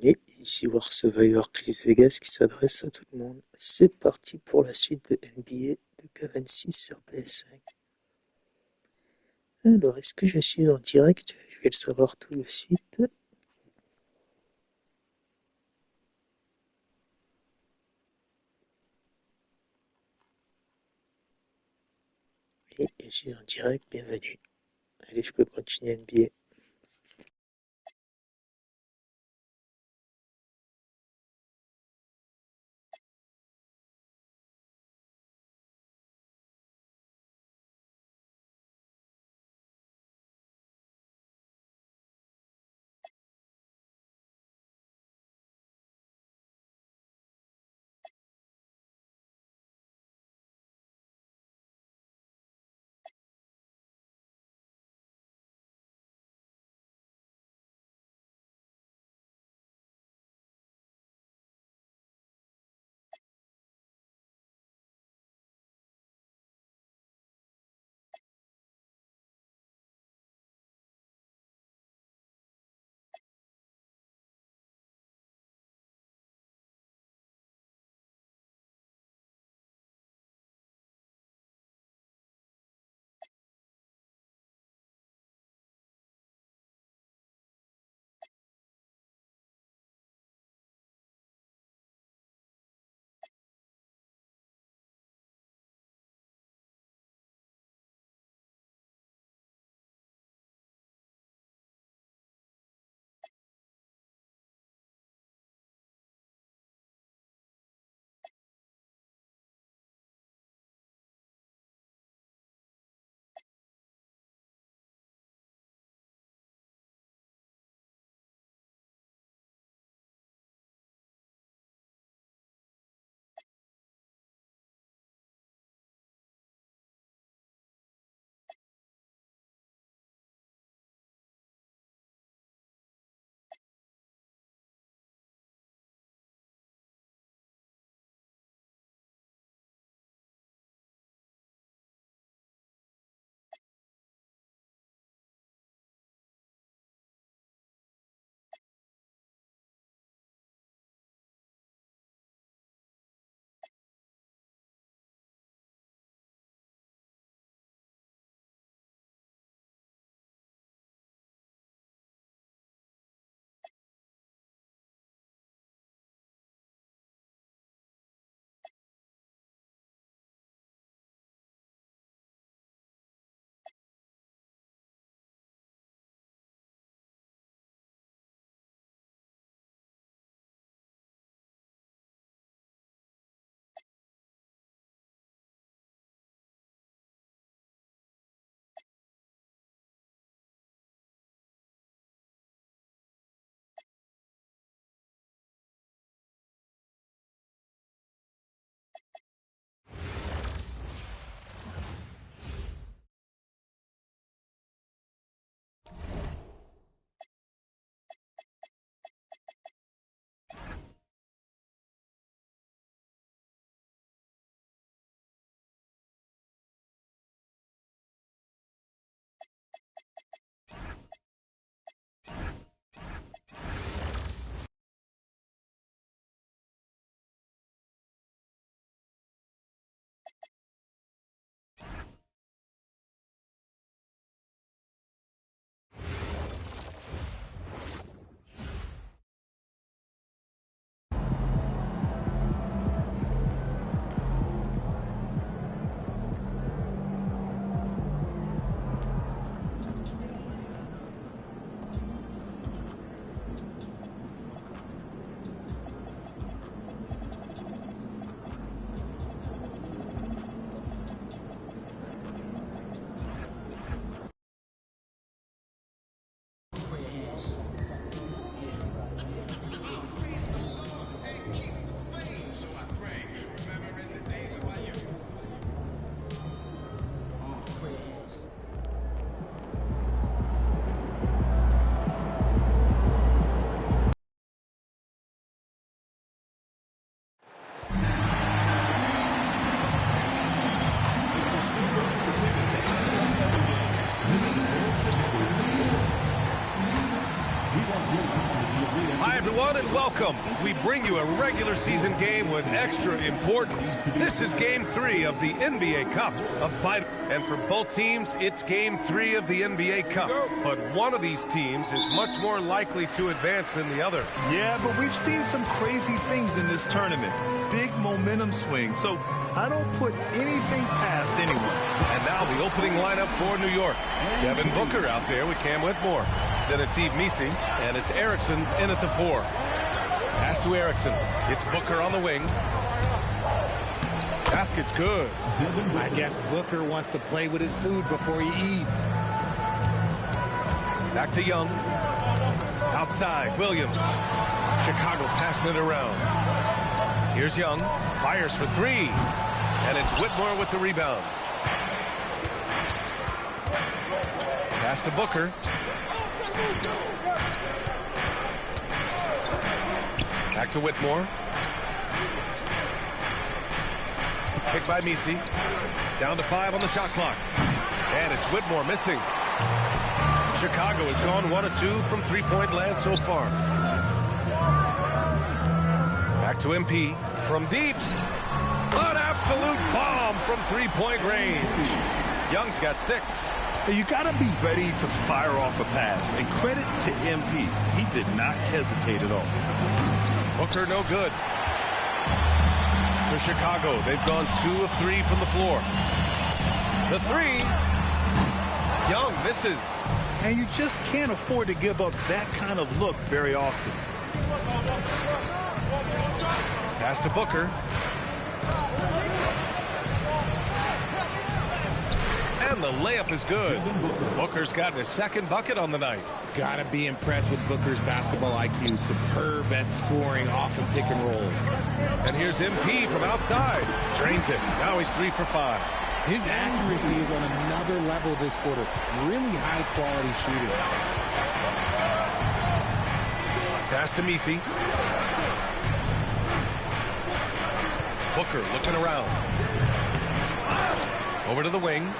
bienvenue. Ici War Survivor Chris Vegas qui s'adresse à tout le monde. C'est parti pour la suite de NBA de K26 sur PS5. Alors, est-ce que je suis en direct? Je vais le savoir tout de suite. Oui, je suis en direct, bienvenue. Allez, je peux continuer NBA. Welcome. We bring you a regular season game with extra importance. This is Game 3 of the NBA Cup, a vital. And for both teams, it's Game 3 of the NBA Cup. But one of these teams is much more likely to advance than the other. Yeah, but we've seen some crazy things in this tournament. Big momentum swing. So I don't put anything past anyone. And now the opening lineup for New York. Devin Booker out there with Cam Whitmore. Then it's Yves Missi, and it's Erickson in at the 4. Pass to Erickson. It's Booker on the wing. Basket's good. I guess Booker wants to play with his food before he eats. Back to Young. Outside, Williams. Chicago passing it around. Here's Young. Fires for 3. And it's Whitmore with the rebound. Pass to Booker. Back to Whitmore. Picked by Missi. Down to 5 on the shot clock. And it's Whitmore missing. Chicago has gone 1 of 2 from three-point land so far. Back to MP. From deep. An absolute bomb from three-point range. Young's got 6. You got to be ready to fire off a pass. And credit to MP. He did not hesitate at all. Booker no good. For Chicago, they've gone 2 of 3 from the floor. The 3. Young misses. And you just can't afford to give up that kind of look very often. Pass to Booker. And the layup is good. Booker's gotten his 2nd bucket on the night. Gotta be impressed with Booker's basketball IQ. Superb at scoring off of pick and rolls. And here's MP from outside. Drains it. Now he's 3 for 5. His accuracy is on another level this quarter. Really high quality shooting. Pass to Missi. Booker looking around. Over to the wing.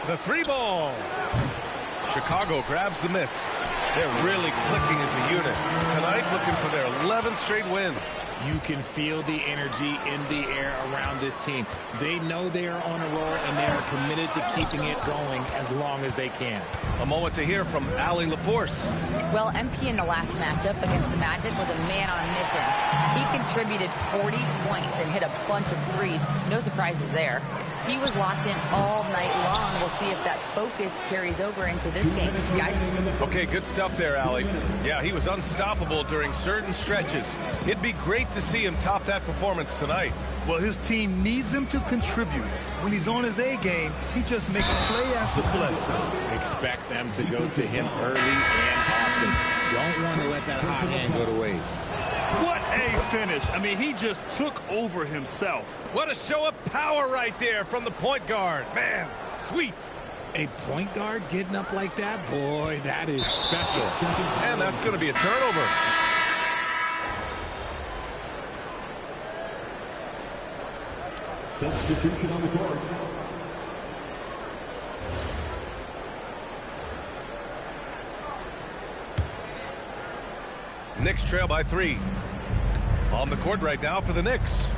The 3 ball. Chicago grabs the miss. They're really clicking as a unit. Tonight looking for their 11th straight win. You can feel the energy in the air around this team. They know they are on a roll, and they are committed to keeping it going as long as they can. A moment to hear from Allie LaForce. Well, MP in the last matchup against the Magic was a man on a mission. He contributed 40 points and hit a bunch of threes. No surprises there. He was locked in all night long. We'll see if that focus carries over into this game, guys. Okay, good stuff there, Allie. Yeah, he was unstoppable during certain stretches. It'd be great to see him top that performance tonight. Well, his team needs him to contribute. When he's on his A game, he just makes play after play. Expect them to go to him early and often. Don't want to let that hot hand go to waste. What a finish. I mean, he just took over himself. What a show of power right there from the point guard. Man, sweet. A point guard getting up like that? Boy, that is special. And that's going to be a turnover. Substitution on the court. Knicks trail by 3. On the court right now for the Knicks.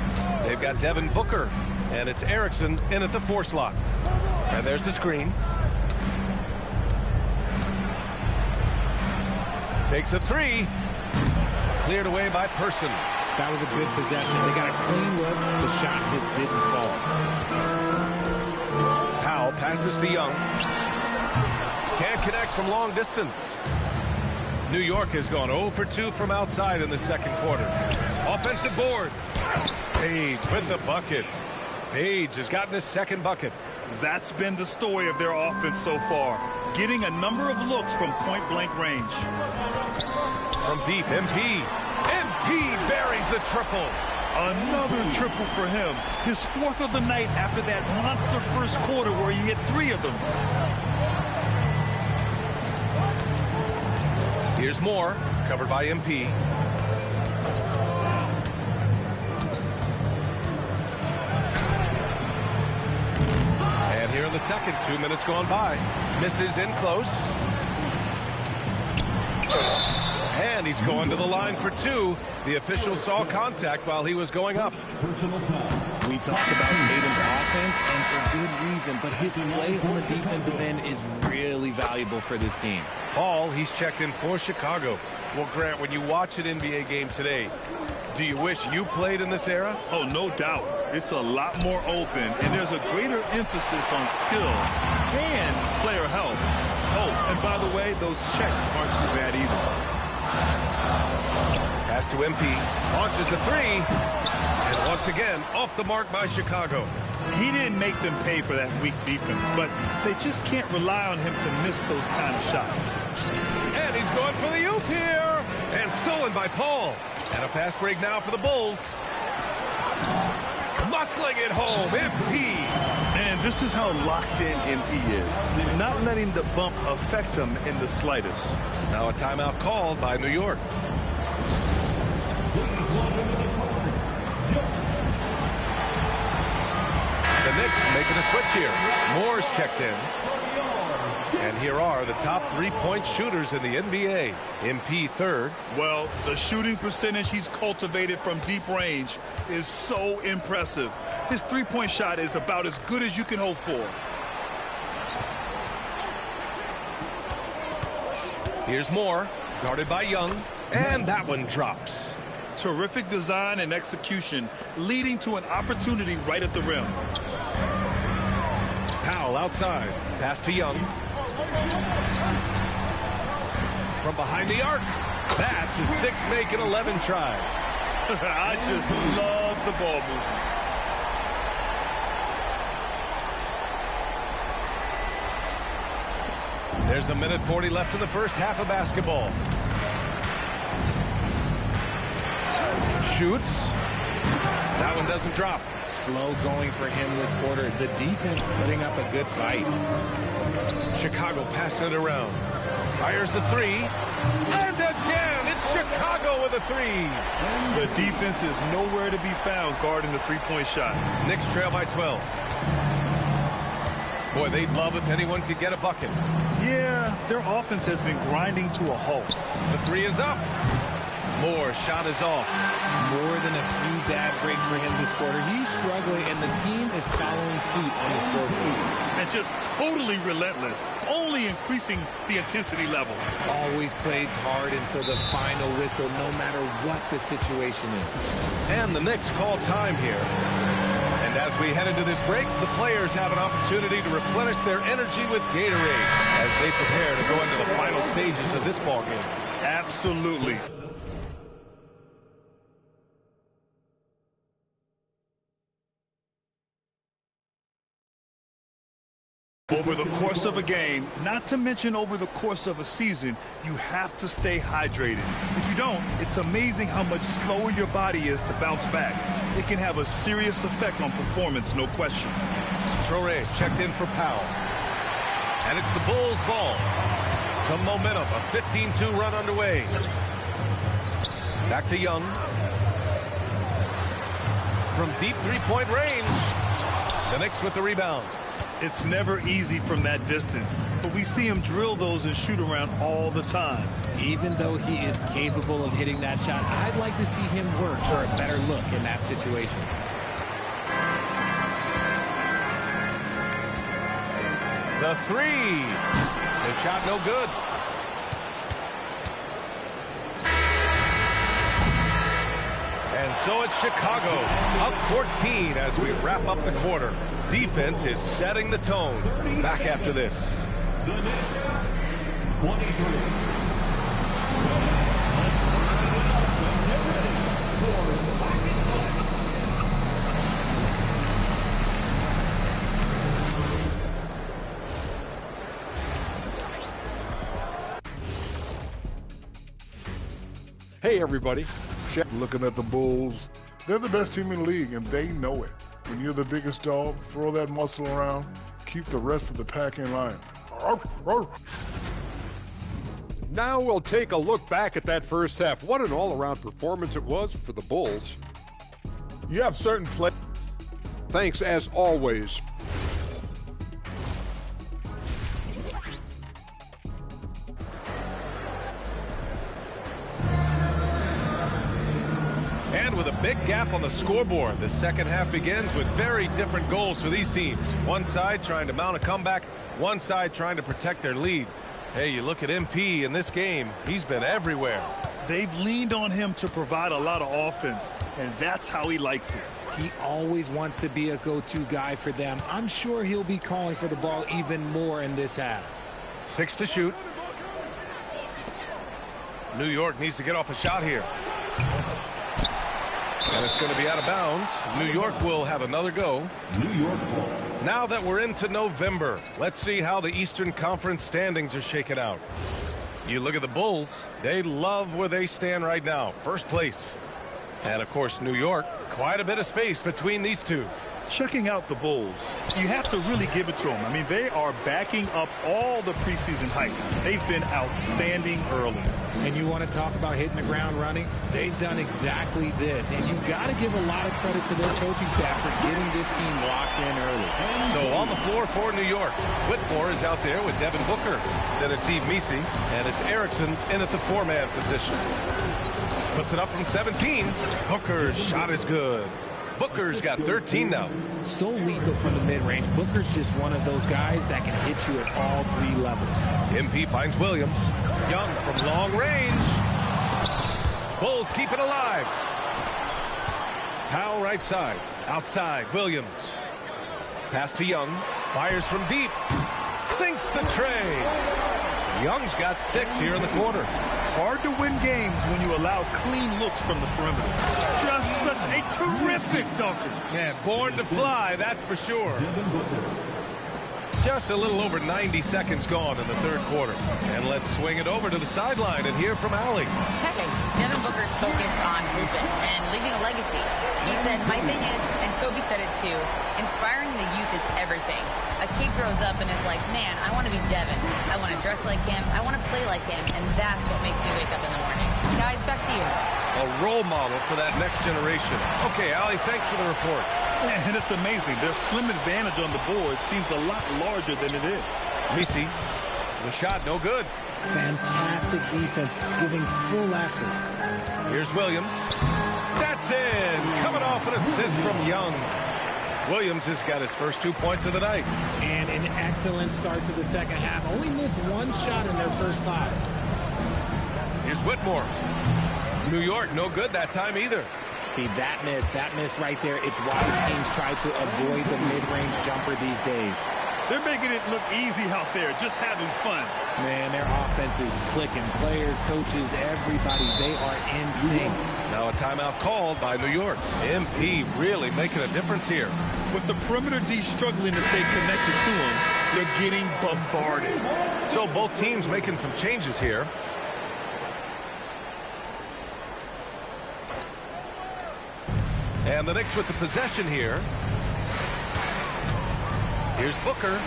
They've got Devin Booker, and it's Erickson in at the 4 slot. And there's the screen. Takes a 3. Cleared away by Person. That was a good possession. They got a clean look. The shot just didn't fall. Powell passes to Young. Can't connect from long distance. New York has gone 0 for 2 from outside in the 2nd quarter. Offensive board. Page with the bucket. Page has gotten his 2nd bucket. That's been the story of their offense so far. Getting a number of looks from point-blank range. From deep, MP. MP buries the triple. Another triple for him. His 4th of the night after that monster first quarter where he hit 3 of them. Here's more, covered by MP. And here in the 2nd, 2 minutes gone by. Misses in close. And he's going to the line for two. The official saw contact while he was going up. We talk about Tatum's offense, and for good reason, but his play on the defensive end is really valuable for this team. Paul, he's checked in for Chicago. Well, Grant, when you watch an NBA game today, do you wish you played in this era? Oh, no doubt. It's a lot more open, and there's a greater emphasis on skill and player health. Oh, and by the way, those checks aren't too bad either. Pass to MP, launches a three, and once again, off the mark by Chicago. He didn't make them pay for that weak defense, but they just can't rely on him to miss those kind of shots. And he's going for the oop here, and stolen by Paul. And a fast break now for the Bulls. Muscling it home, MP. And this is how locked in MP is. Not letting the bump affect him in the slightest. Now a timeout called by New York. The Knicks making a switch here. Moore's checked in. And here are the top three-point shooters in the NBA. MP third. Well, the shooting percentage he's cultivated from deep range is so impressive. His three-point shot is about as good as you can hope for. Here's Moore, guarded by Young, and that one drops. Terrific design and execution, leading to an opportunity right at the rim. Powell outside, pass to Young. From behind the arc, that's his sixth make in 11 tries. I just love the ball movement. There's a minute 40 left in the first half of basketball. Shoots. That one doesn't drop. Slow going for him this quarter. The defense putting up a good fight. Chicago passing it around. Fires the three. And again, it's Chicago with a three. The defense is nowhere to be found guarding the three-point shot. Knicks trail by 12. Boy, they'd love if anyone could get a bucket. Yeah, their offense has been grinding to a halt. The three is up. Moore's shot is off. More than a few bad breaks for him this quarter. He's struggling, and the team is following suit on the scoreboard. And just totally relentless, only increasing the intensity level. Always plays hard until the final whistle, no matter what the situation is. And the Knicks call time here. And as we head into this break, the players have an opportunity to replenish their energy with Gatorade as they prepare to go into the final stages of this ballgame. Absolutely. Over the course of a game, not to mention over the course of a season, you have to stay hydrated. If you don't, it's amazing how much slower your body is to bounce back. It can have a serious effect on performance, no question. Traoré checked in for Powell. And it's the Bulls' ball. Some momentum, a 15-2 run underway. Back to Young. From deep three-point range. The Knicks with the rebound. It's never easy from that distance, but we see him drill those and shoot around all the time. Even though he is capable of hitting that shot, I'd like to see him work for a better look in that situation. The three. The shot no good. And so it's Chicago, up 14 as we wrap up the quarter. Defense is setting the tone. Back after this. Hey, everybody. Looking at the Bulls, they're the best team in the league, and they know it. When you're the biggest dog, throw that muscle around, keep the rest of the pack in line. Now we'll take a look back at that first half. What an all-around performance it was for the Bulls. You have certain play. Thanks, as always. And with a big gap on the scoreboard, the second half begins with very different goals for these teams. One side trying to mount a comeback, one side trying to protect their lead. Hey, you look at MP in this game, he's been everywhere. They've leaned on him to provide a lot of offense, and that's how he likes it. He always wants to be a go-to guy for them. I'm sure he'll be calling for the ball even more in this half. 6 to shoot. New York needs to get off a shot here. And it's going to be out of bounds. New York will have another go. New York ball. Now that we're into November, let's see how the Eastern Conference standings are shaken out. You look at the Bulls, they love where they stand right now. First place. And, of course, New York, quite a bit of space between these two. Checking out the Bulls, you have to really give it to them. I mean, they are backing up all the preseason hype. They've been outstanding early. And you want to talk about hitting the ground running? They've done exactly this. And you got to give a lot of credit to their coaching staff for getting this team locked in early. So on the floor for New York, Whitmore is out there with Devin Booker. Then it's Yves Missi, and it's Erickson in at the 4-man position. Puts it up from 17. Booker's shot is good. Booker's got 13 now. So lethal from the mid-range. Booker's just one of those guys that can hit you at all 3 levels. MP finds Williams. Young from long range. Bulls keep it alive. Powell right side. Outside, Williams. Pass to Young. Fires from deep. Sinks the tray. Young's got 6 here in the quarter. Hard to win games when you allow clean looks from the perimeter. Just such a terrific dunker. Man, born to fly, that's for sure. Just a little over 90 seconds gone in the third quarter. And let's swing it over to the sideline and hear from Allie. Hey, Devin Booker's focused on hooping and leaving a legacy. He said, my thing is, and Kobe said it too, inspiring the youth is everything. A kid grows up and is like, man, I want to be Devin. I want to dress like him. I want to play like him. And that's what makes me wake up in the morning. Guys, back to you. A role model for that next generation. Okay, Allie, thanks for the report. And it's amazing. Their slim advantage on the board seems a lot larger than it is. Missi, the shot no good. Fantastic defense, giving full effort. Here's Williams. That's in. Coming off an assist from Young. Williams has got his first 2 points of the night. And an excellent start to the second half. Only missed 1 shot in their first 5. Here's Whitmore. New York, no good that time either. See, that miss right there. It's why teams try to avoid the mid-range jumper these days. They're making it look easy out there, just having fun. Man, their offense is clicking. Players, coaches, everybody, they are in sync. Now a timeout called by New York. MP really making a difference here. With the perimeter D struggling to stay connected to him, they're getting bombarded. So both teams making some changes here. And the Knicks with the possession here. Here's Booker.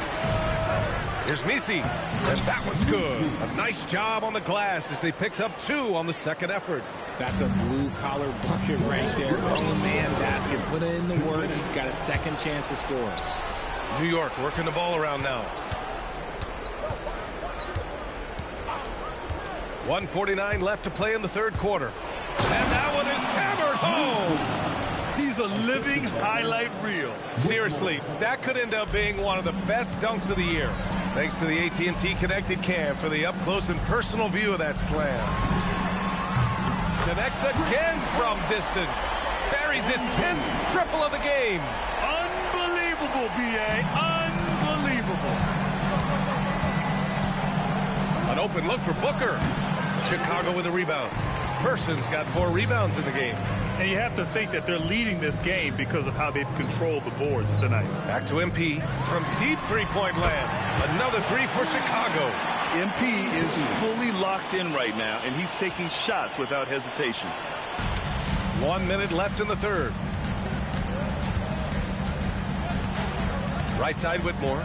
Here's Missi. And that one's good. A nice job on the glass as they picked up 2 on the second effort. That's a blue-collar bucket right there. Oh-man basket. Put in the work. Got a second chance to score. New York working the ball around now. 1:49 left to play in the third quarter. And that one is hammered home. He's a living highlight reel. Seriously, that could end up being one of the best dunks of the year. Thanks to the AT&T Connected Cam for the up-close and personal view of that slam. Connects again from distance. Buries his 10th triple of the game. Unbelievable, B.A. Unbelievable. An open look for Booker. Chicago with a rebound. Person's got 4 rebounds in the game. And you have to think that they're leading this game because of how they've controlled the boards tonight. Back to MP from deep three-point land. Another 3 for Chicago. MP is fully locked in right now, and he's taking shots without hesitation. 1 minute left in the third. Right side Whitmore.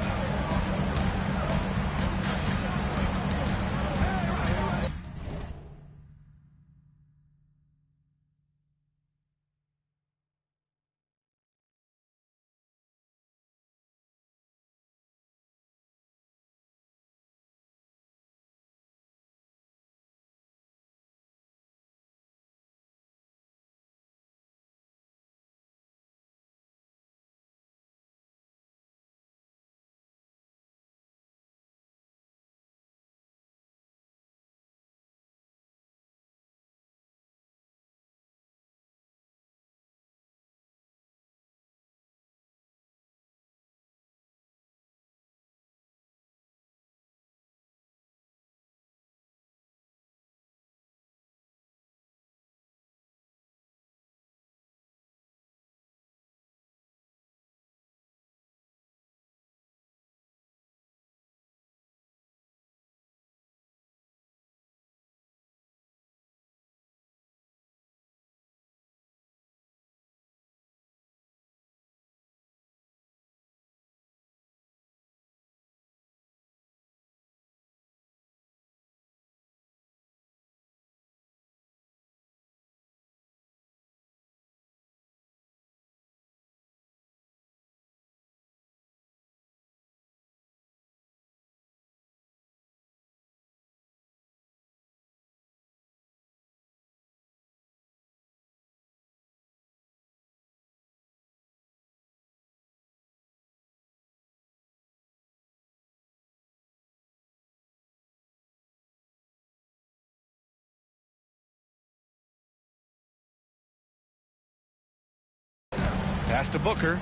Pass to Booker.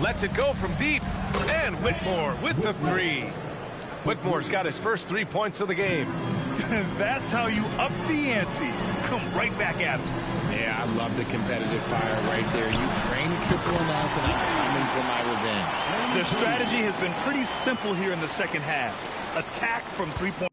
Lets it go from deep. And Whitmore with the three. Whitmore's got his first 3 points of the game. That's how you up the ante. Come right back at him. Yeah, I love the competitive fire right there. You drain triple amounts and I'm coming for my revenge. Their strategy has been pretty simple here in the second half. Attack from three-point.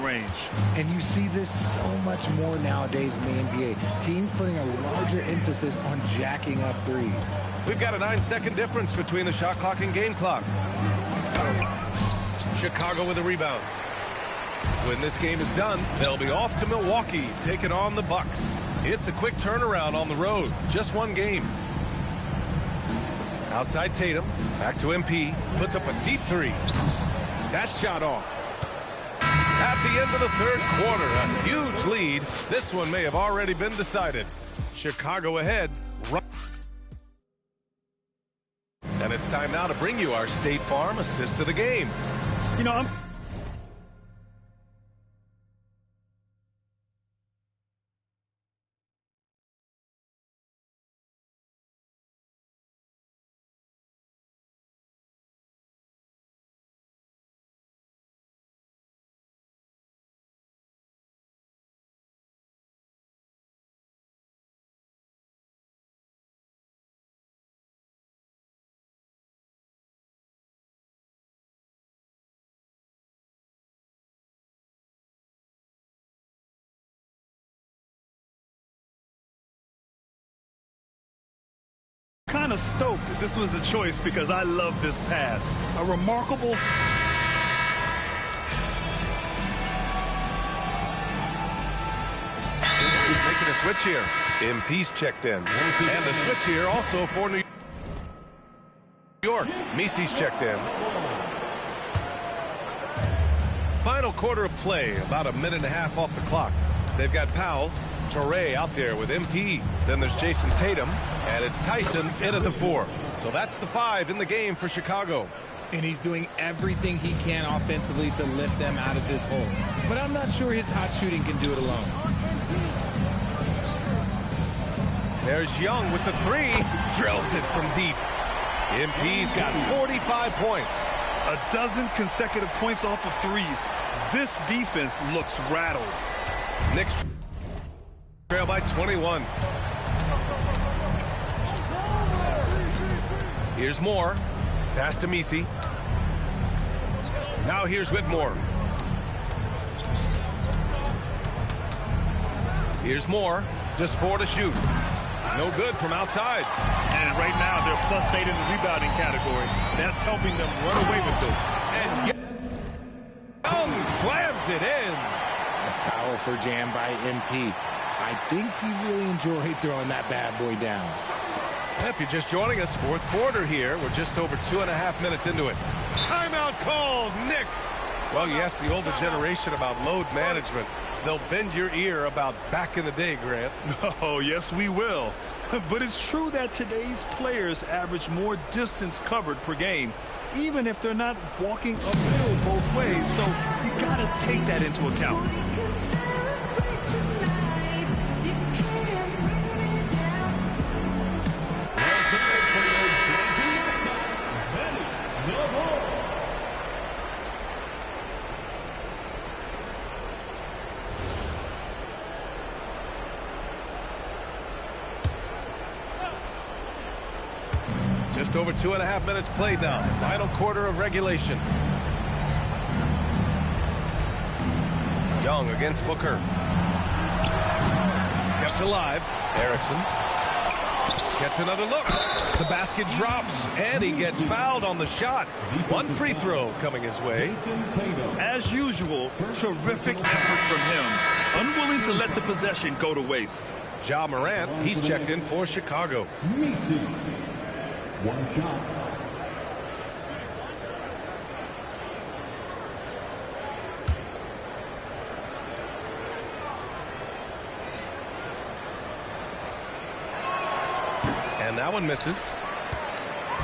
Range. And you see this so much more nowadays in the NBA. Teams putting a larger emphasis on jacking up threes. We've got a 9-second difference between the shot clock and game clock. Chicago with a rebound. When this game is done, they'll be off to Milwaukee, taking on the Bucks. It's a quick turnaround on the road. Just one game. Outside Tatum. Back to MP. Puts up a deep three. That shot off. At the end of the third quarter, a huge lead. This one may have already been decided. Chicago ahead. And it's time now to bring you our State Farm assist to the game. You know, I'm kind of stoked that this was a choice because I love this pass. A remarkable... He's making a switch here. MP's checked in. And the switch here also for New York. Misi's checked in. Final quarter of play, about a minute and a half off the clock. They've got Powell, Torrey out there with MP. Then there's Jason Tatum, and it's Tyson in at the 4. So that's the 5 in the game for Chicago. And he's doing everything he can offensively to lift them out of this hole. But I'm not sure his hot shooting can do it alone. There's Young with the 3. Drills it from deep. MP's got 45 points. A dozen consecutive points off of threes. This defense looks rattled. Knicks trail by 21. Here's Moore. Pass to Misi. Now here's Whitmore. Here's Moore. Just 4 to shoot. No good from outside. And right now they're +8 in the rebounding category. That's helping them run away with this. And Young slams it in. A powerful jam by MP. I think he really enjoyed throwing that bad boy down. If you're just joining us, fourth quarter here. We're just over 2.5 minutes into it. Timeout called, Knicks. Well, you ask the older generation about load management. They'll bend your ear about back in the day, Grant. Oh, yes, we will. But it's true that today's players average more distance covered per game, even if they're not walking uphill both ways. So you got to take that into account. Just over 2.5 minutes played now. Final quarter of regulation. Young against Booker. Kept alive. Erickson gets another look. The basket drops, and he gets fouled on the shot. One free throw coming his way. As usual, terrific effort from him. Unwilling to let the possession go to waste. Ja Morant, he's checked in for Chicago. One shot. And that one misses.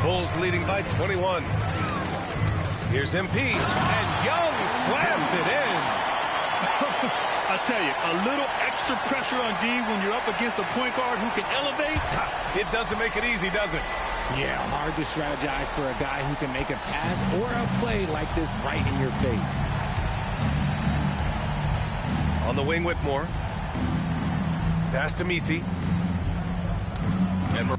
Bulls leading by 21. Here's MP, and Young slams it in. I tell you, a little extra pressure on D when you're up against a point guard who can elevate. It doesn't make it easy, does it? Yeah, hard to strategize for a guy who can make a pass or a play like this right in your face. On the wing, Whitmore. Pass to Misi. And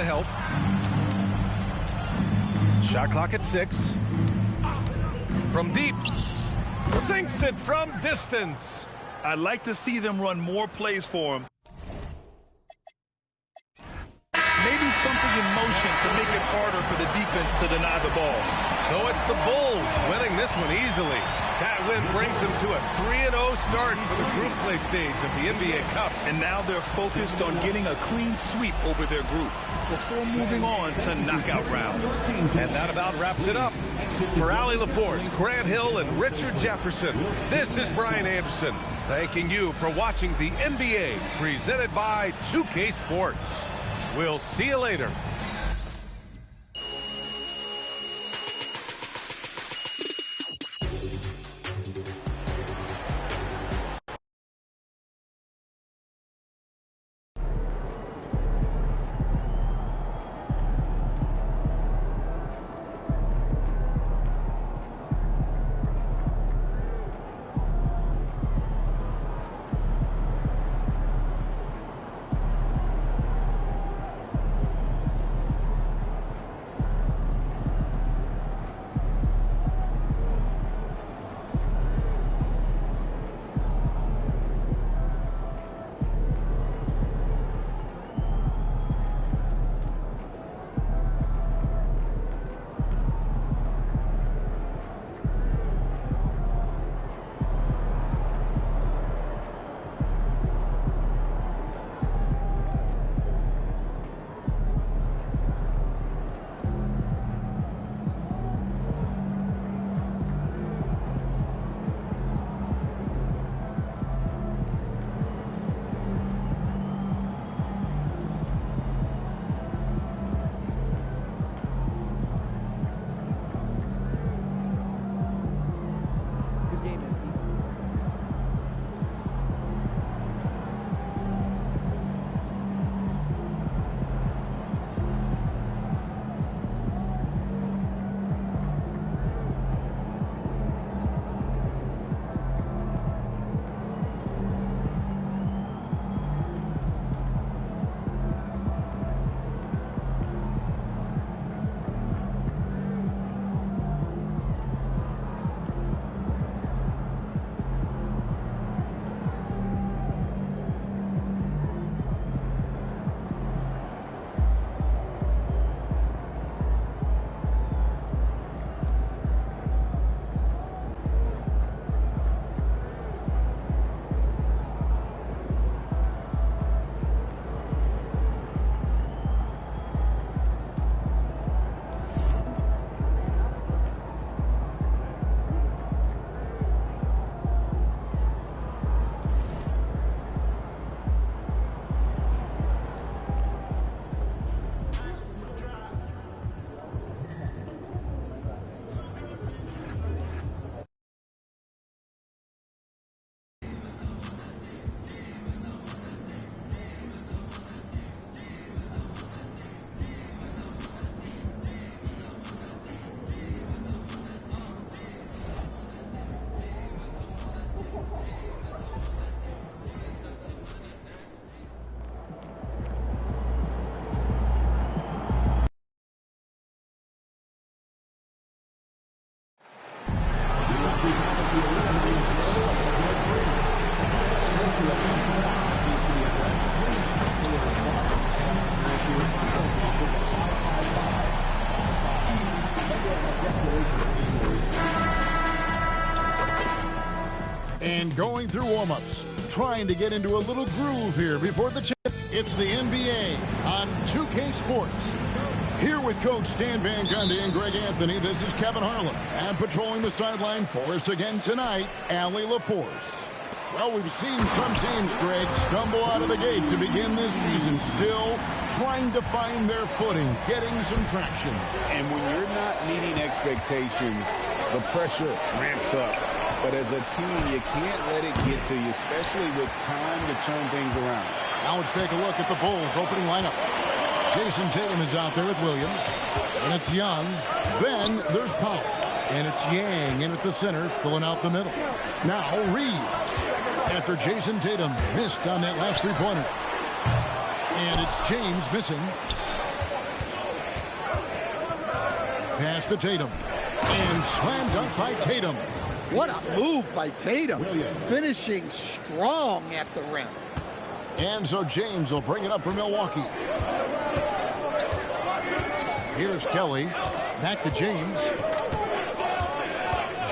to help. Shot clock at 6. From deep. Sinks it from distance. I'd like to see them run more plays for him. Maybe something in motion to make it harder for the defense to deny the ball. So it's the Bulls winning this one easily. That win brings them to a 3-0 start for the group play stage of the NBA Cup. And now they're focused on getting a clean sweep over their group before moving on to knockout rounds. And that about wraps it up. For Allie LaForce, Grant Hill, and Richard Jefferson, this is Brian Anderson, thanking you for watching the NBA presented by 2K Sports. We'll see you later. And going through warm-ups, trying to get into a little groove here before the chip. It's the NBA on 2K Sports. Here with Coach Stan Van Gundy and Greg Anthony, this is Kevin Harlan. And patrolling the sideline for us again tonight, Allie LaForce. Well, we've seen some teams, Greg, stumble out of the gate to begin this season, still trying to find their footing, getting some traction. And when you're not meeting expectations, the pressure ramps up. But as a team, you can't let it get to you, especially with time to turn things around. Now let's take a look at the Bulls' opening lineup. Jason Tatum is out there with Williams, and it's Young. Then there's Powell, and it's Yang in at the center, filling out the middle. Now Reeves, after Jason Tatum missed on that last three-pointer. And it's James missing. Pass to Tatum. And slam dunk by Tatum. What a move by Tatum. Finishing strong at the rim. And so James will bring it up for Milwaukee. Here's Kelly. Back to James.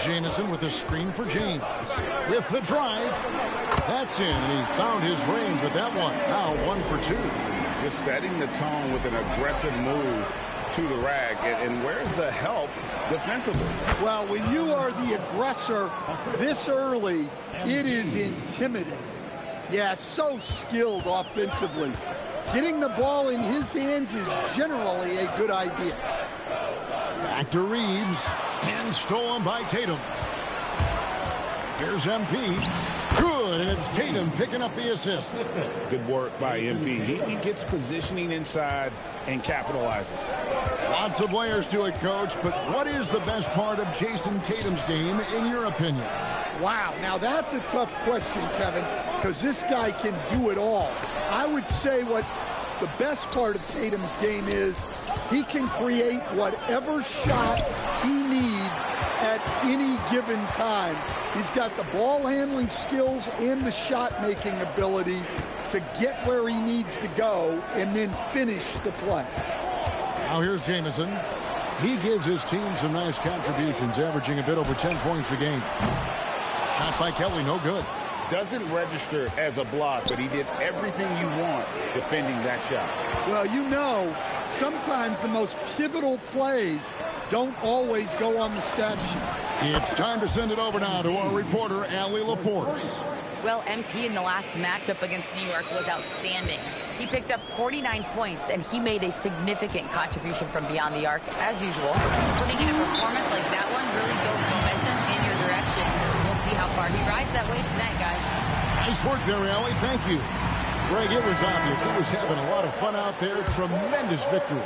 Jamison with a screen for James. With the drive. That's in, and he found his range with that one. Now 1 for 2. Just setting the tone with an aggressive move to the rack. And where's the help defensively? Well, when you are the aggressor this early, it is intimidating. Yeah, so skilled offensively. Getting the ball in his hands is generally a good idea. Back to Reeves. And stolen by Tatum. Here's MP. Good, and it's Tatum picking up the assist. Good work by MP. He gets positioning inside and capitalizes. Lots of layers to it, Coach, but what is the best part of Jason Tatum's game, in your opinion? Wow, now that's a tough question, Kevin, because this guy can do it all. I would say what the best part of Tatum's game is he can create whatever shot he needs at any given time. He's got the ball handling skills and the shot making ability to get where he needs to go and then finish the play. Now here's Jamison. He gives his team some nice contributions, averaging a bit over 10 points a game. Shot by Kelly, no good. Doesn't register as a block, but he did everything you want defending that shot. Well, you know, sometimes the most pivotal plays don't always go on the stat sheet. It's time to send it over now to our reporter, Allie LaForce. Well, MP in the last matchup against New York was outstanding. He picked up 49 points, and he made a significant contribution from beyond the arc, as usual. Putting in a performance like that one really builds momentum in your direction. We'll see how far he rides that wave tonight, guys. Nice work there, Allie. Thank you. Greg, it was obvious. He was having a lot of fun out there. Tremendous victory.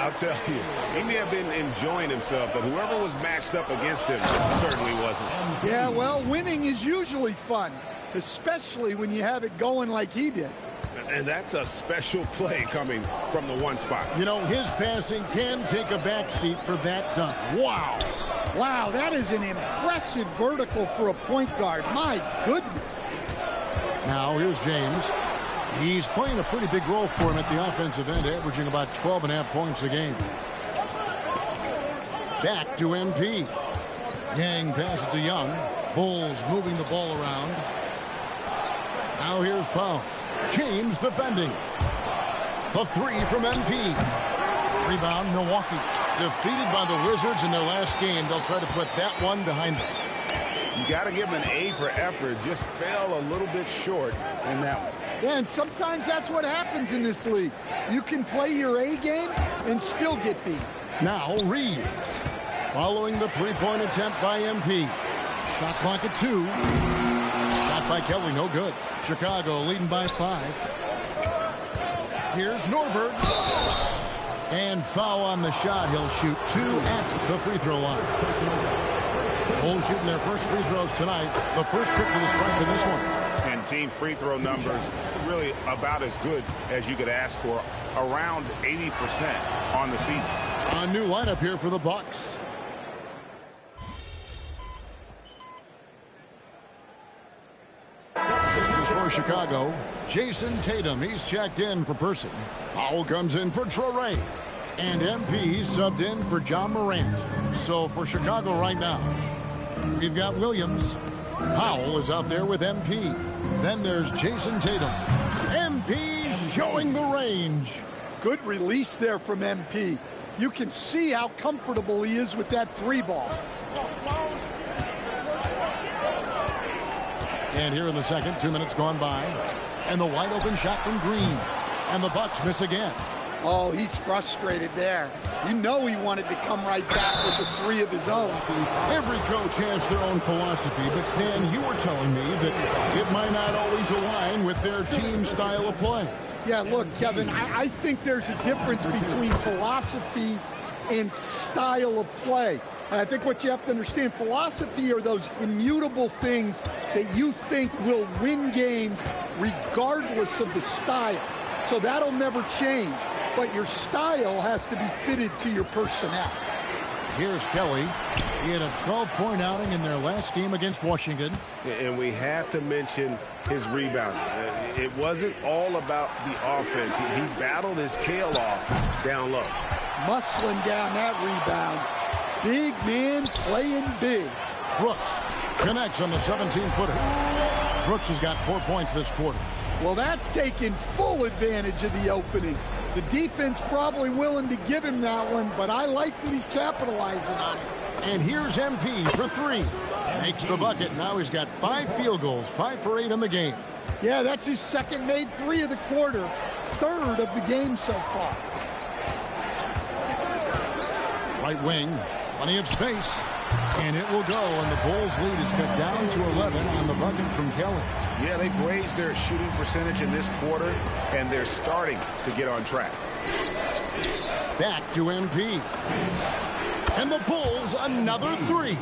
I'll tell you, he may have been enjoying himself, but whoever was matched up against him certainly wasn't. Yeah, well, winning is usually fun, especially when you have it going like he did. And that's a special play coming from the one spot. You know, his passing can take a backseat for that dunk. Wow. Wow, that is an impressive vertical for a point guard. My goodness. Now, here's James. He's playing a pretty big role for him at the offensive end, averaging about 12.5 points a game. Back to MP. Yang passes to Young. Bulls moving the ball around. Now here's Powell. James defending. The three from MP. Rebound, Milwaukee. Defeated by the Wizards in their last game. They'll try to put that one behind them. You got to give him an A for effort. Just fell a little bit short in that one. Yeah, and sometimes that's what happens in this league. You can play your A game and still get beat. Now Reeves. Following the three-point attempt by MP. Shot clock at 2. Shot by Kelly, no good. Chicago leading by 5. Here's Norberg. And foul on the shot. He'll shoot 2 at the free throw line. Bulls shooting their first free throws tonight. The first trip to the stripe in this one. And team free throw numbers really about as good as you could ask for. Around 80% on the season. A new lineup here for the Bucks. For Chicago, Jason Tatum. He's checked in for Person. Powell comes in for Traore. And MP subbed in for John Morant. So for Chicago right now, we've got Williams. Powell is out there with MP. Then there's Jason Tatum. MP showing the range. Good release there from MP. You can see how comfortable he is with that 3-ball. And here in the second, 2 minutes gone by. And the wide open shot from Green. And the Bucks miss again. Oh, he's frustrated there. You know he wanted to come right back with the 3 of his own. Every coach has their own philosophy, but Stan, you were telling me that it might not always align with their team style of play. Yeah, look, Kevin, I think there's a difference between philosophy and style of play. And I think what you have to understand, philosophy are those immutable things that you think will win games regardless of the style. So that'll never change. But your style has to be fitted to your personnel. Here's Kelly. He had a 12-point outing in their last game against Washington. And we have to mention his rebound. It wasn't all about the offense. He battled his tail off down low. Muscling down that rebound. Big man playing big. Brooks connects on the 17-footer. Brooks has got 4 points this quarter. Well, that's taking full advantage of the opening. The defense probably willing to give him that one, but I like that he's capitalizing on it. And here's MP for 3. Makes the bucket. Now he's got 5 field goals, 5 for 8 in the game. Yeah, that's his second made 3 of the quarter, 3rd of the game so far. Right wing, plenty of space. And it will go, and the Bulls' lead is cut down to 11 on the bucket from Kelly. Yeah, they've raised their shooting percentage in this quarter, and they're starting to get on track. Back to MP. And the Bulls, another 3.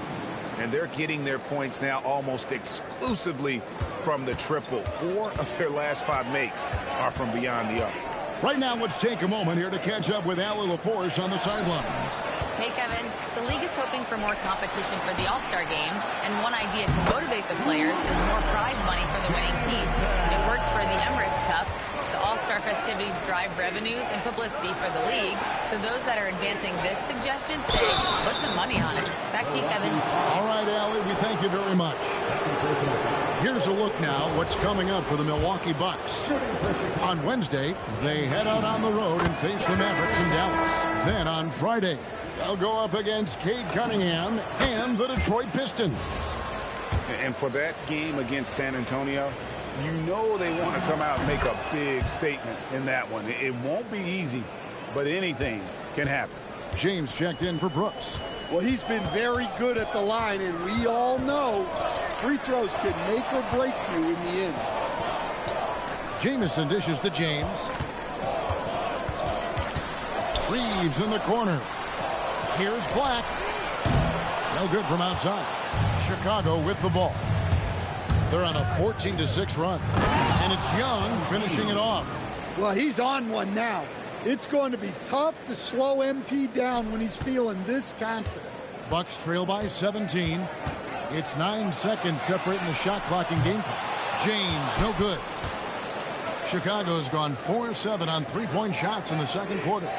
And they're getting their points now almost exclusively from the triple. 4 of their last 5 makes are from beyond the arc. Right now, let's take a moment here to catch up with Allie LaForce on the sidelines. Hey, Kevin, the league is hoping for more competition for the All-Star game, and one idea to motivate the players is more prize money for the winning team. It worked for the Emirates Cup. The All-Star festivities drive revenues and publicity for the league, so those that are advancing this suggestion say, put some money on it. Back to you, Kevin. All right, Allie, we thank you very much. Here's a look now what's coming up for the Milwaukee Bucks. On Wednesday, they head out on the road and face the Mavericks in Dallas. Then on Friday, they'll go up against Cade Cunningham and the Detroit Pistons. And for that game against San Antonio, you know they want to come out and make a big statement in that one. It won't be easy, but anything can happen. James checked in for Brooks. Well, he's been very good at the line, and we all know free throws can make or break you in the end. Jamison dishes to James. Reeves in the corner. Here's Black. No good from outside. Chicago with the ball. They're on a 14-6 run. And it's Young finishing it off. Well, he's on one now. It's going to be tough to slow MP down when he's feeling this confident. Bucks trail by 17. It's 9 seconds separating the shot clock and game clock. James, no good. Chicago's gone 4-7 on 3-point shots in the second quarter.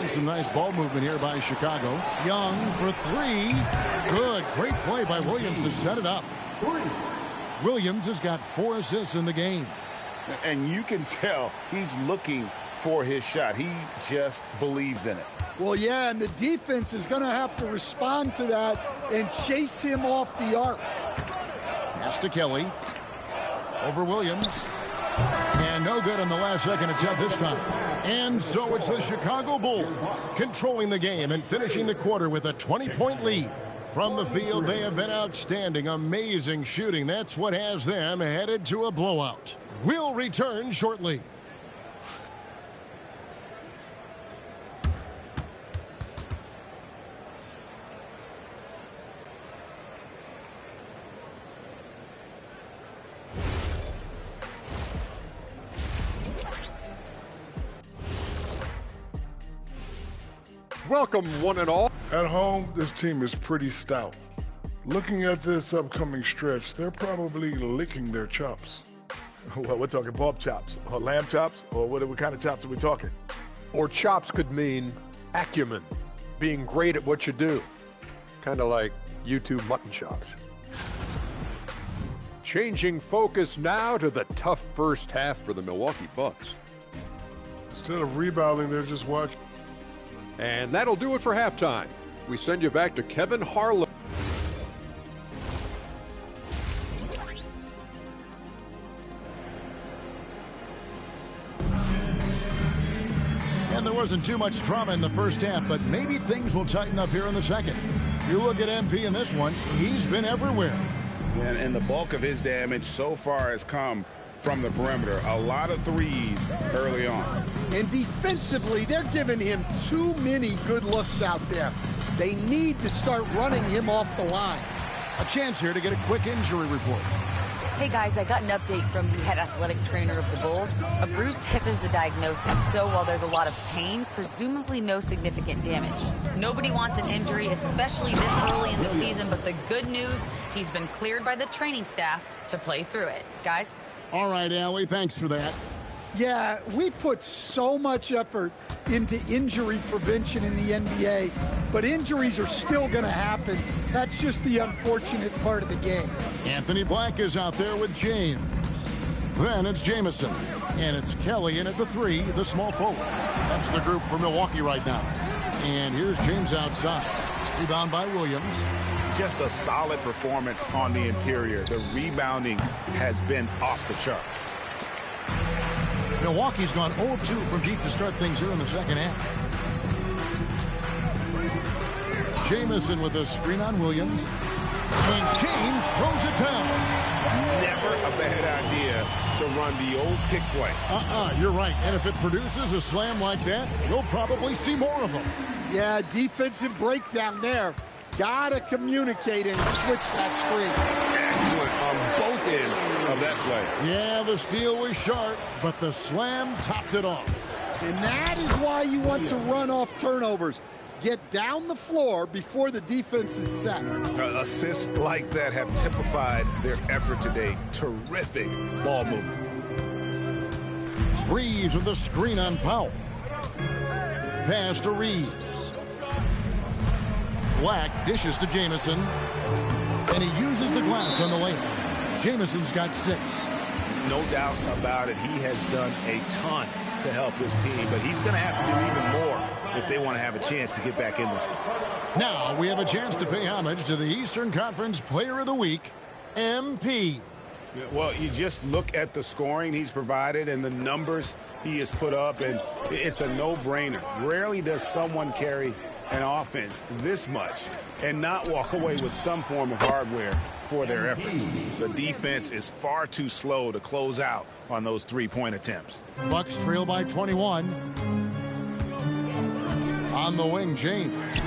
And some nice ball movement here by Chicago. Young for 3. Good. Great play by Williams to set it up. Williams has got 4 assists in the game. And you can tell he's looking for his shot. He just believes in it. Well, yeah, and the defense is going to have to respond to that and chase him off the arc. Pass to Kelly. Over Williams. And no good on the last second attempt this time. And so it's the Chicago Bulls controlling the game and finishing the quarter with a 20-point lead. From the field, they have been outstanding. Amazing shooting. That's what has them headed to a blowout. We'll return shortly. Welcome, one and all. At home, this team is pretty stout. Looking at this upcoming stretch, they're probably licking their chops. Well, we're talking pork chops or lamb chops, or what kind of chops are we talking? Or chops could mean acumen, being great at what you do. Kind of like YouTube mutton chops. Changing focus now to the tough first half for the Milwaukee Bucks. Instead of rebounding, they're just watching. And that'll do it for halftime. We send you back to Kevin Harlan. And there wasn't too much drama in the first half, but maybe things will tighten up here in the second. You look at MP in this one, he's been everywhere. And the bulk of his damage so far has come from the perimeter. A lot of threes early on. And defensively, they're giving him too many good looks out there. They need to start running him off the line. A chance here to get a quick injury report. Hey guys, I got an update from the head athletic trainer of the Bulls. A bruised hip is the diagnosis, so while there's a lot of pain, presumably no significant damage. Nobody wants an injury, especially this early in the season, but the good news, he's been cleared by the training staff to play through it. Guys? All right, Allie, thanks for that. Yeah, we put so much effort into injury prevention in the NBA, but injuries are still going to happen. That's just the unfortunate part of the game. Anthony Black is out there with James. Then it's Jamison. And it's Kelly in at the 3, the small forward. That's the group for Milwaukee right now. And here's James outside. Rebound by Williams. Just a solid performance on the interior. The rebounding has been off the charts. Milwaukee's gone 0-2 from deep to start things here in the second half. Jamison with a screen on Williams. And James throws it down. Never a bad idea to run the old pick play. You're right. And if it produces a slam like that, you'll probably see more of them. Yeah, defensive breakdown there. Gotta communicate and switch that screen. Excellent on both ends of that play. Yeah, the steal was sharp, but the slam topped it off. And that is why you want to run off turnovers. Get down the floor before the defense is set. Assists like that have typified their effort today. Terrific ball movement. Reeves with the screen on Powell. Pass to Reeves. Black dishes to Jamison. And he uses the glass on the lane. Jamison's got 6. No doubt about it. He has done a ton to help this team, but he's going to have to do even more if they want to have a chance to get back in this one. Now we have a chance to pay homage to the Eastern Conference Player of the Week, MP. Well, you just look at the scoring he's provided and the numbers he has put up, and it's a no-brainer. Rarely does someone carry an offense this much and not walk away with some form of hardware for their effort. The defense is far too slow to close out on those three-point attempts. Bucks trail by 21. On the wing, James.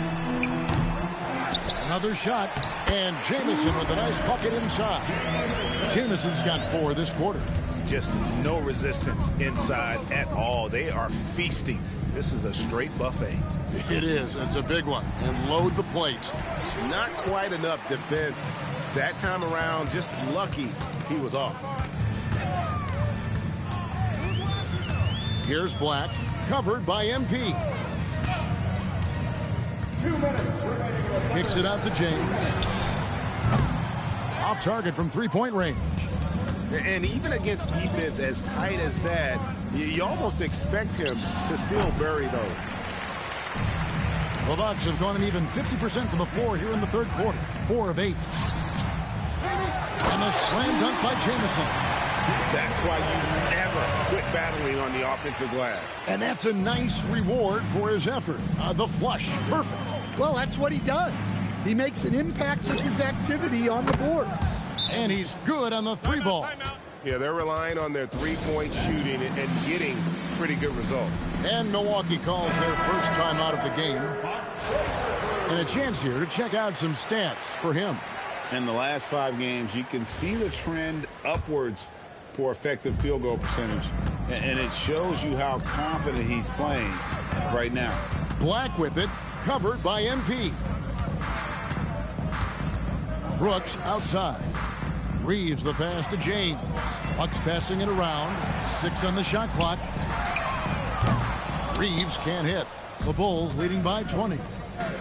Another shot, and Jamison with a nice bucket inside. Jamison's got 4 this quarter. Just no resistance inside at all. They are feasting. This is a straight buffet. It is. It's a big one. And load the plate. Not quite enough defense that time around. Just lucky he was off. Here's Black, covered by MP. 2 minutes remaining. Kicks it out to James. Off target from three-point range. And even against defense as tight as that, you almost expect him to still bury those. The Bucks have gone an even 50% from the floor here in the third quarter. 4 of 8. And a slam dunk by Jamison. That's why you never quit battling on the offensive glass. And that's a nice reward for his effort. The flush. Perfect. Well, that's what he does. He makes an impact with his activity on the board. And he's good on the 3-ball. Yeah, they're relying on their three-point shooting and getting pretty good results. And Milwaukee calls their first time out of the game. And a chance here to check out some stats for him. In the last 5 games, you can see the trend upwards for effective field goal percentage. And it shows you how confident he's playing right now. Black with it, covered by MP. Brooks outside. Reeves the pass to James. Bucks passing it around. 6 on the shot clock. Reeves can't hit. The Bulls leading by 20.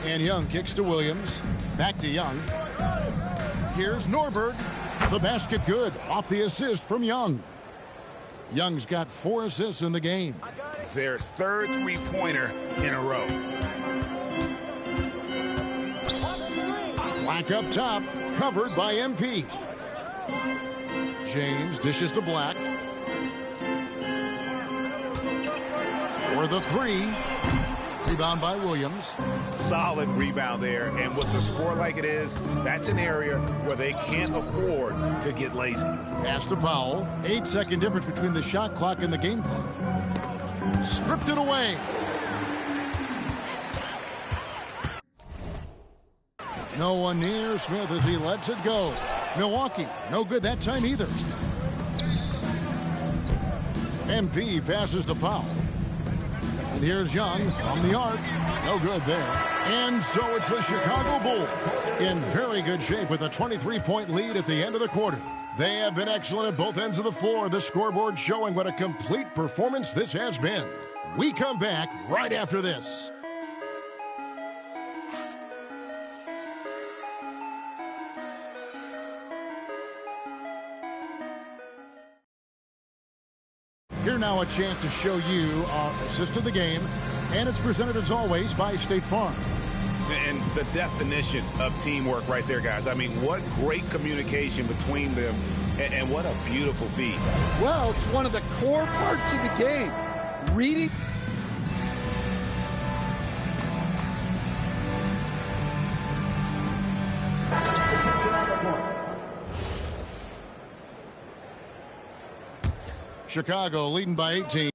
And Young kicks to Williams. Back to Young. Here's Norberg. The basket good. Off the assist from Young. Young's got 4 assists in the game. Their third three-pointer in a row. Black up top. Covered by MP. James dishes to Black. For the 3. Rebound by Williams. Solid rebound there. And with the score like it is, that's an area where they can't afford to get lazy. Pass to Powell. 8-second difference between the shot clock and the game clock. Stripped it away. No one near Smith as he lets it go. Milwaukee, no good that time either. MP passes to Powell. And here's Young from the arc. No good there. And so it's the Chicago Bulls in very good shape with a 23-point lead at the end of the quarter. They have been excellent at both ends of the floor. The scoreboard showing what a complete performance this has been. We come back right after this. Here now a chance to show you our assist of the game, and it's presented as always by State Farm. And the definition of teamwork right there, guys. I mean, what great communication between them, and what a beautiful feed. Well, it's one of the core parts of the game. Reading. Chicago leading by 18.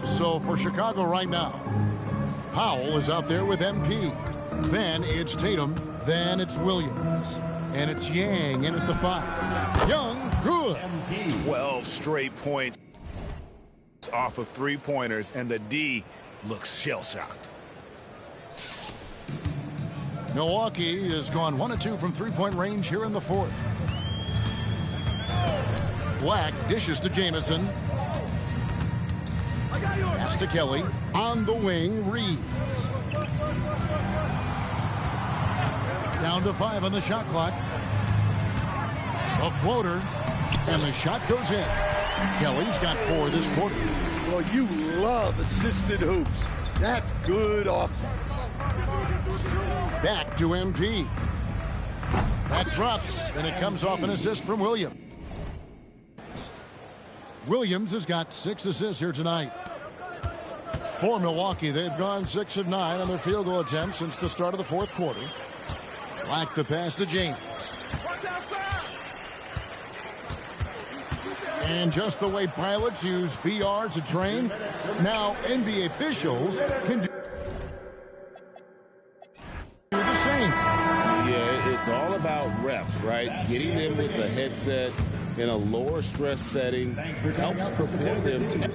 So for Chicago right now, Powell is out there with MP. Then it's Tatum. Then it's Williams. And it's Yang in at the 5. Young, good. 12 straight points off of three-pointers, and the D looks shell-shocked. Milwaukee has gone 1 of 2 from three-point range here in the 4th. Black dishes to Jamison. Pass to Kelly. On the wing, Reeves. Down to 5 on the shot clock. A floater. And the shot goes in. Kelly's got 4 this quarter. Well, you love assisted hoops. That's good offense. Back to MP. That drops, and it comes off an assist from Williams. Williams has got 6 assists here tonight. For Milwaukee, they've gone 6 of 9 on their field goal attempts since the start of the 4th quarter. Black the pass to James. And just the way pilots use VR to train, now NBA officials can do the same. Yeah, it's all about reps, right? Getting them with the headset in a lower stress setting helps prepare them to...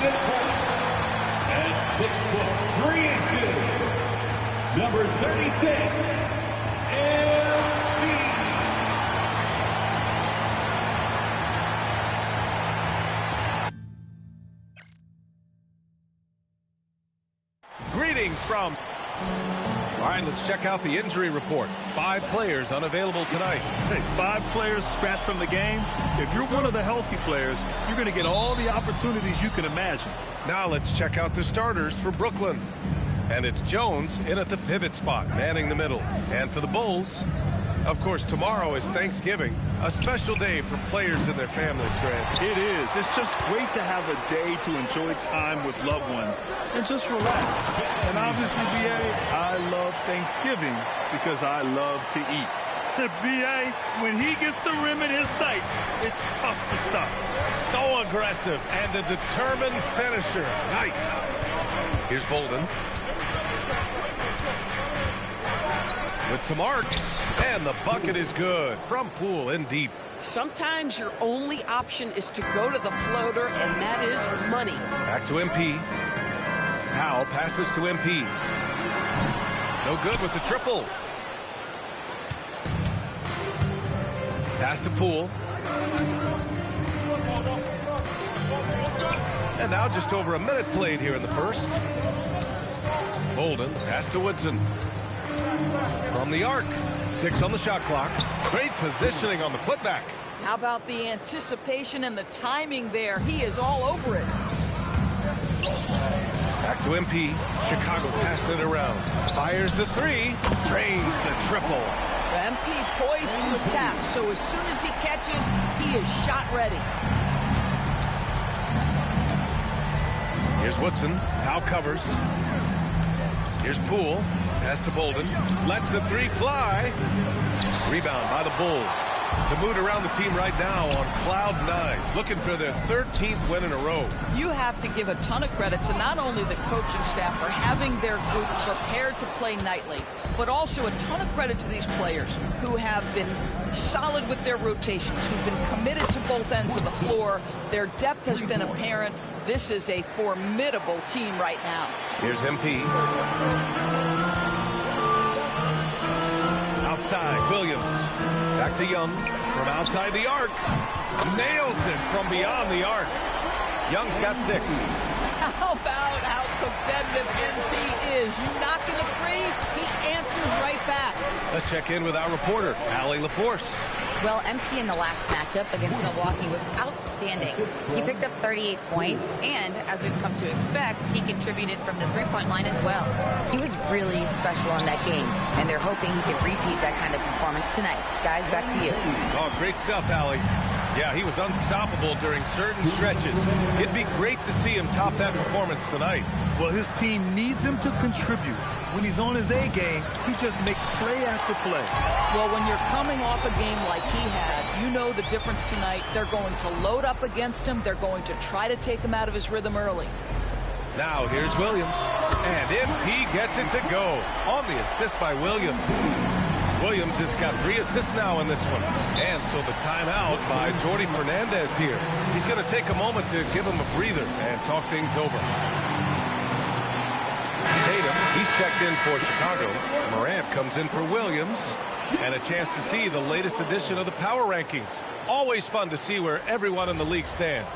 this point, at 6'3" number 36, Greetings from... All right, let's check out the injury report. 5 players unavailable tonight. Hey, 5 players scratched from the game. If you're one of the healthy players, you're going to get all the opportunities you can imagine. Now let's check out the starters for Brooklyn. And it's Jones in at the pivot spot, manning the middle. And for the Bulls, of course, tomorrow is Thanksgiving, a special day for players and their families, Grant. It is. It's just great to have a day to enjoy time with loved ones and just relax. And obviously, B.A., I love Thanksgiving because I love to eat. B.A., when he gets the rim in his sights, it's tough to stop. So aggressive and a determined finisher. Nice. Here's Bolden. With some arc, and the bucket is good from Poole in deep. Sometimes your only option is to go to the floater, and that is money. Back to MP. Powell passes to MP. No good with the triple. Pass to Poole. And now just over a minute played here in the first. Bolden, pass to Woodson. From the arc, 6 on the shot clock. Great positioning on the putback. How about the anticipation and the timing there? He is all over it. Back to MP. Chicago passing it around. Fires the 3. Drains the triple. MP poised to attack, so as soon as he catches, he is shot ready. Here's Woodson. Powell covers. Here's Poole. Pass to Bolden. Lets the 3 fly. Rebound by the Bulls. The mood around the team right now on cloud 9, looking for their 13th win in a row. You have to give a ton of credit to not only the coaching staff for having their group prepared to play nightly, but also a ton of credit to these players who have been solid with their rotations, who've been committed to both ends of the floor. Their depth has been apparent. This is a formidable team right now. Here's MP. Outside, Williams. Back to Young. From outside the arc. Nails it from beyond the arc. Young's got 6. How about how competitive MP is? You knock in a 3, he answers right back. Let's check in with our reporter, Allie LaForce. Well, MP in the last matchup against Milwaukee was outstanding. He picked up 38 points, and as we've come to expect, he contributed from the three-point line as well. He was really special in that game, and they're hoping he can repeat that kind of performance tonight. Guys, back to you. Oh, great stuff, Allie. Yeah, he was unstoppable during certain stretches. It'd be great to see him top that performance tonight. Well, his team needs him to contribute. When he's on his A game, he just makes play after play. Well, when you're coming off a game like he had, you know the difference tonight. They're going to load up against him. They're going to try to take him out of his rhythm early. Now here's Williams. And MP gets it to go on the assist by Williams. Williams has got 3 assists now in this one. And so the timeout by Jordi Fernandez here. He's going to take a moment to give him a breather and talk things over. Tatum, he's checked in for Chicago. Morant comes in for Williams. And a chance to see the latest edition of the power rankings. Always fun to see where everyone in the league stands.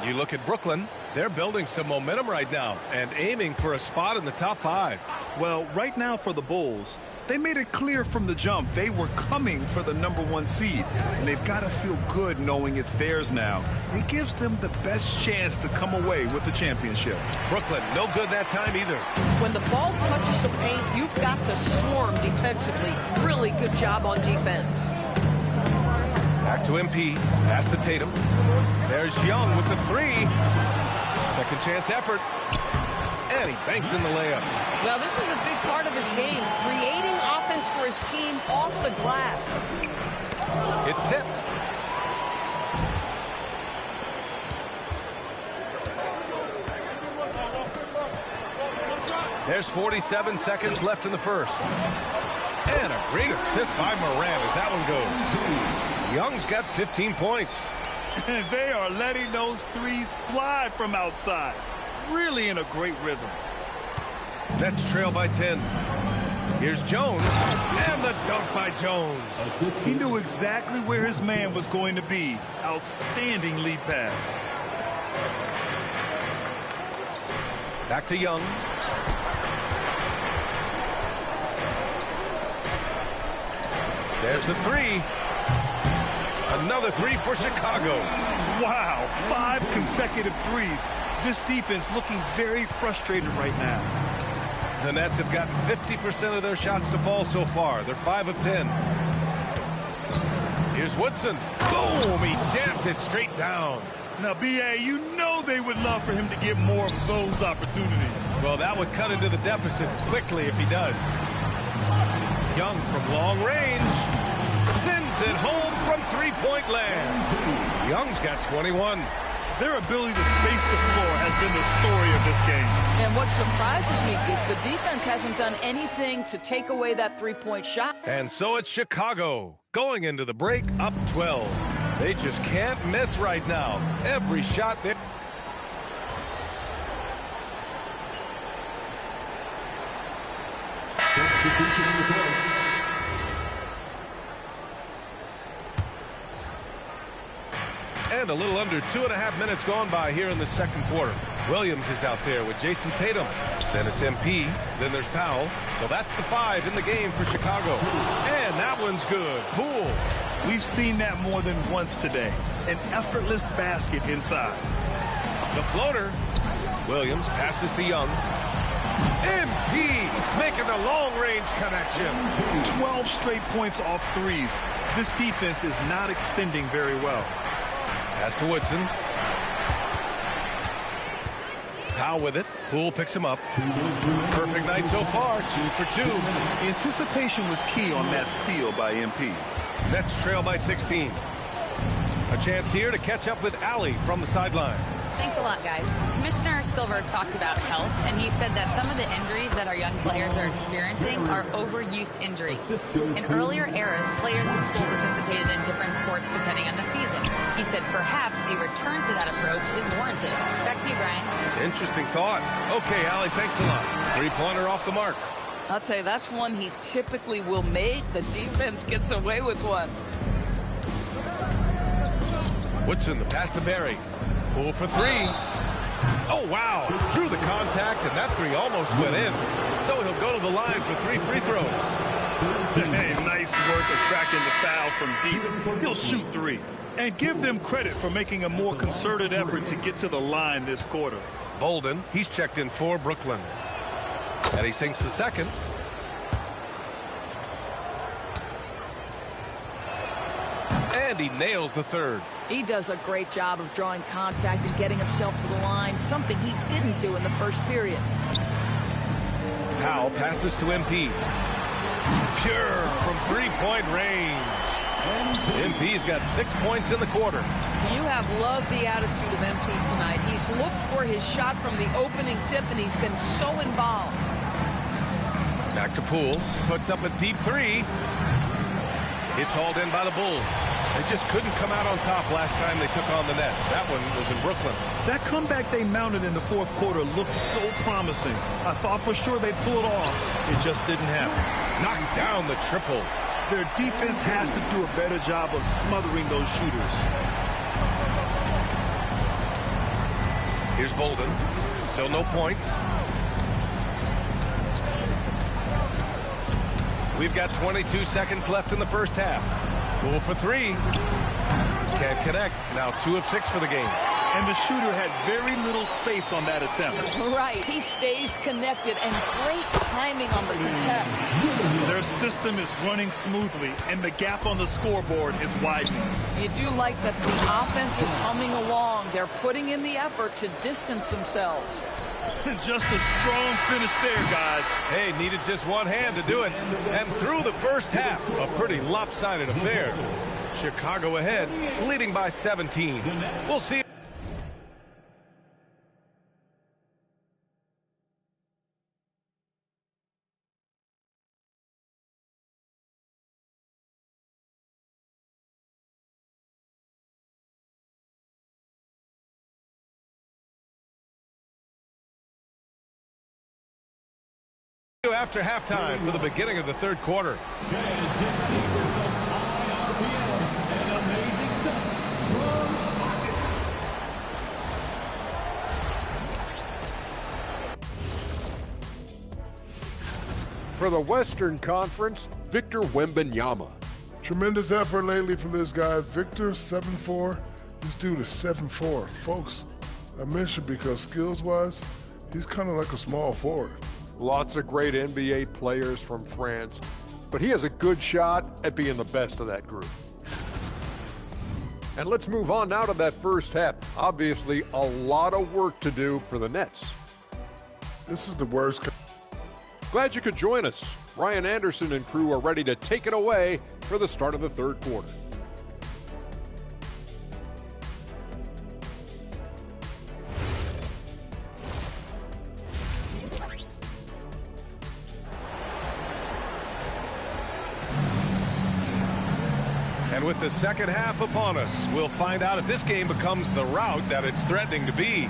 You look at Brooklyn, they're building some momentum right now and aiming for a spot in the top 5. Well, right now for the Bulls, they made it clear from the jump they were coming for the #1 seed, and they've got to feel good knowing it's theirs now. It gives them the best chance to come away with the championship. Brooklyn, no good that time either. When the ball touches the paint, you've got to swarm defensively. Really good job on defense. Back to MP, pass to Tatum. There's Young with the 3. Second chance effort. And he banks in the layup. Well, this is a big part of his game, creating offense for his team off the glass. It's tipped. There's 47 seconds left in the first. And a great assist by Morant as that one goes. Young's got 15 points. And they are letting those threes fly from outside. Really in a great rhythm. Nets trail by 10. Here's Jones, and the dunk by Jones. He knew exactly where his man was going to be. Outstanding lead pass. Back to Young. There's the three. Another three for Chicago. Wow, 5 consecutive threes. This defense looking very frustrated right now. The Nets have gotten 50% of their shots to fall so far. They're 5 of 10. Here's Woodson. Boom! He jams it straight down. Now, B.A., you know they would love for him to get more of those opportunities. Well, that would cut into the deficit quickly if he does. Young from long range sends it home from three-point land. Young's got 21. Their ability to space the floor has been the story of this game. And what surprises me is the defense hasn't done anything to take away that three-point shot. And so it's Chicago going into the break up 12. They just can't miss right now. Every shot there. And a little under 2.5 minutes gone by here in the second quarter. Williams is out there with Jason Tatum. Then it's MP. Then there's Powell. So that's the 5 in the game for Chicago. And that one's good. Poole. We've seen that more than once today. An effortless basket inside. The floater. Williams passes to Young. MP making the long-range connection. 12 straight points off threes. This defense is not extending very well. Pass to Woodson. Powell with it. Poole picks him up. Perfect night so far. 2 for 2. Anticipation was key on that steal by MP. Nets trail by 16. A chance here to catch up with Allie from the sideline. Thanks a lot, guys. Commissioner Silver talked about health, and he said that some of the injuries that our young players are experiencing are overuse injuries. In earlier eras, players in school participated in different sports depending on the season. He said perhaps a return to that approach is warranted. Back to you, Brian. Interesting thought. Okay, Allie, thanks a lot. Three-pointer off the mark. I'll tell you, that's one he typically will make. The defense gets away with one. Woodson, the pass to Barry. Poole for 3. Oh, wow. Drew the contact, and that 3 almost went in. So he'll go to the line for 3 free throws. Hey, nice work attracting the foul from deep. He'll shoot 3. And give them credit for making a more concerted effort to get to the line this quarter. Bolden, he's checked in for Brooklyn. And he sinks the second. And he nails the third. He does a great job of drawing contact and getting himself to the line, something he didn't do in the first period. Powell passes to MP. Pure from three-point range. MP's got 6 points in the quarter. You have loved the attitude of MP tonight. He's looked for his shot from the opening tip, and he's been so involved. Back to Poole. Puts up a deep 3. It's hauled in by the Bulls. They just couldn't come out on top last time they took on the Nets. That one was in Brooklyn. That comeback they mounted in the fourth quarter looked so promising. I thought for sure they'd pull it off. It just didn't happen. Knocks down the triple. Their defense has to do a better job of smothering those shooters. Here's Bolden. Still no points. We've got 22 seconds left in the first half. Poole for 3. Can't connect. Now 2 of 6 for the game. And the shooter had very little space on that attempt. Right. He stays connected, and great timing on the contest. Their system is running smoothly, and the gap on the scoreboard is widening. You do like that the offense is humming along. They're putting in the effort to distance themselves. Just a strong finish there, guys. Hey, needed just one hand to do it. And through the first half, a pretty lopsided affair. Chicago ahead, leading by 17. We'll see. after halftime for the beginning of the third quarter. For the Western Conference, Victor Wembanyama. Tremendous effort lately from this guy. Victor, 7'4". This dude is 7'4". Folks, I mentioned because skills-wise, he's kind of like a small forward. Lots of great NBA players from France, but he has a good shot at being the best of that group. And let's move on now to that first half. Obviously, a lot of work to do for the Nets. This is the worst. Glad you could join us. Ryan Anderson and crew are ready to take it away for the start of the third quarter. And with the second half upon us, we'll find out if this game becomes the rout that it's threatening to be.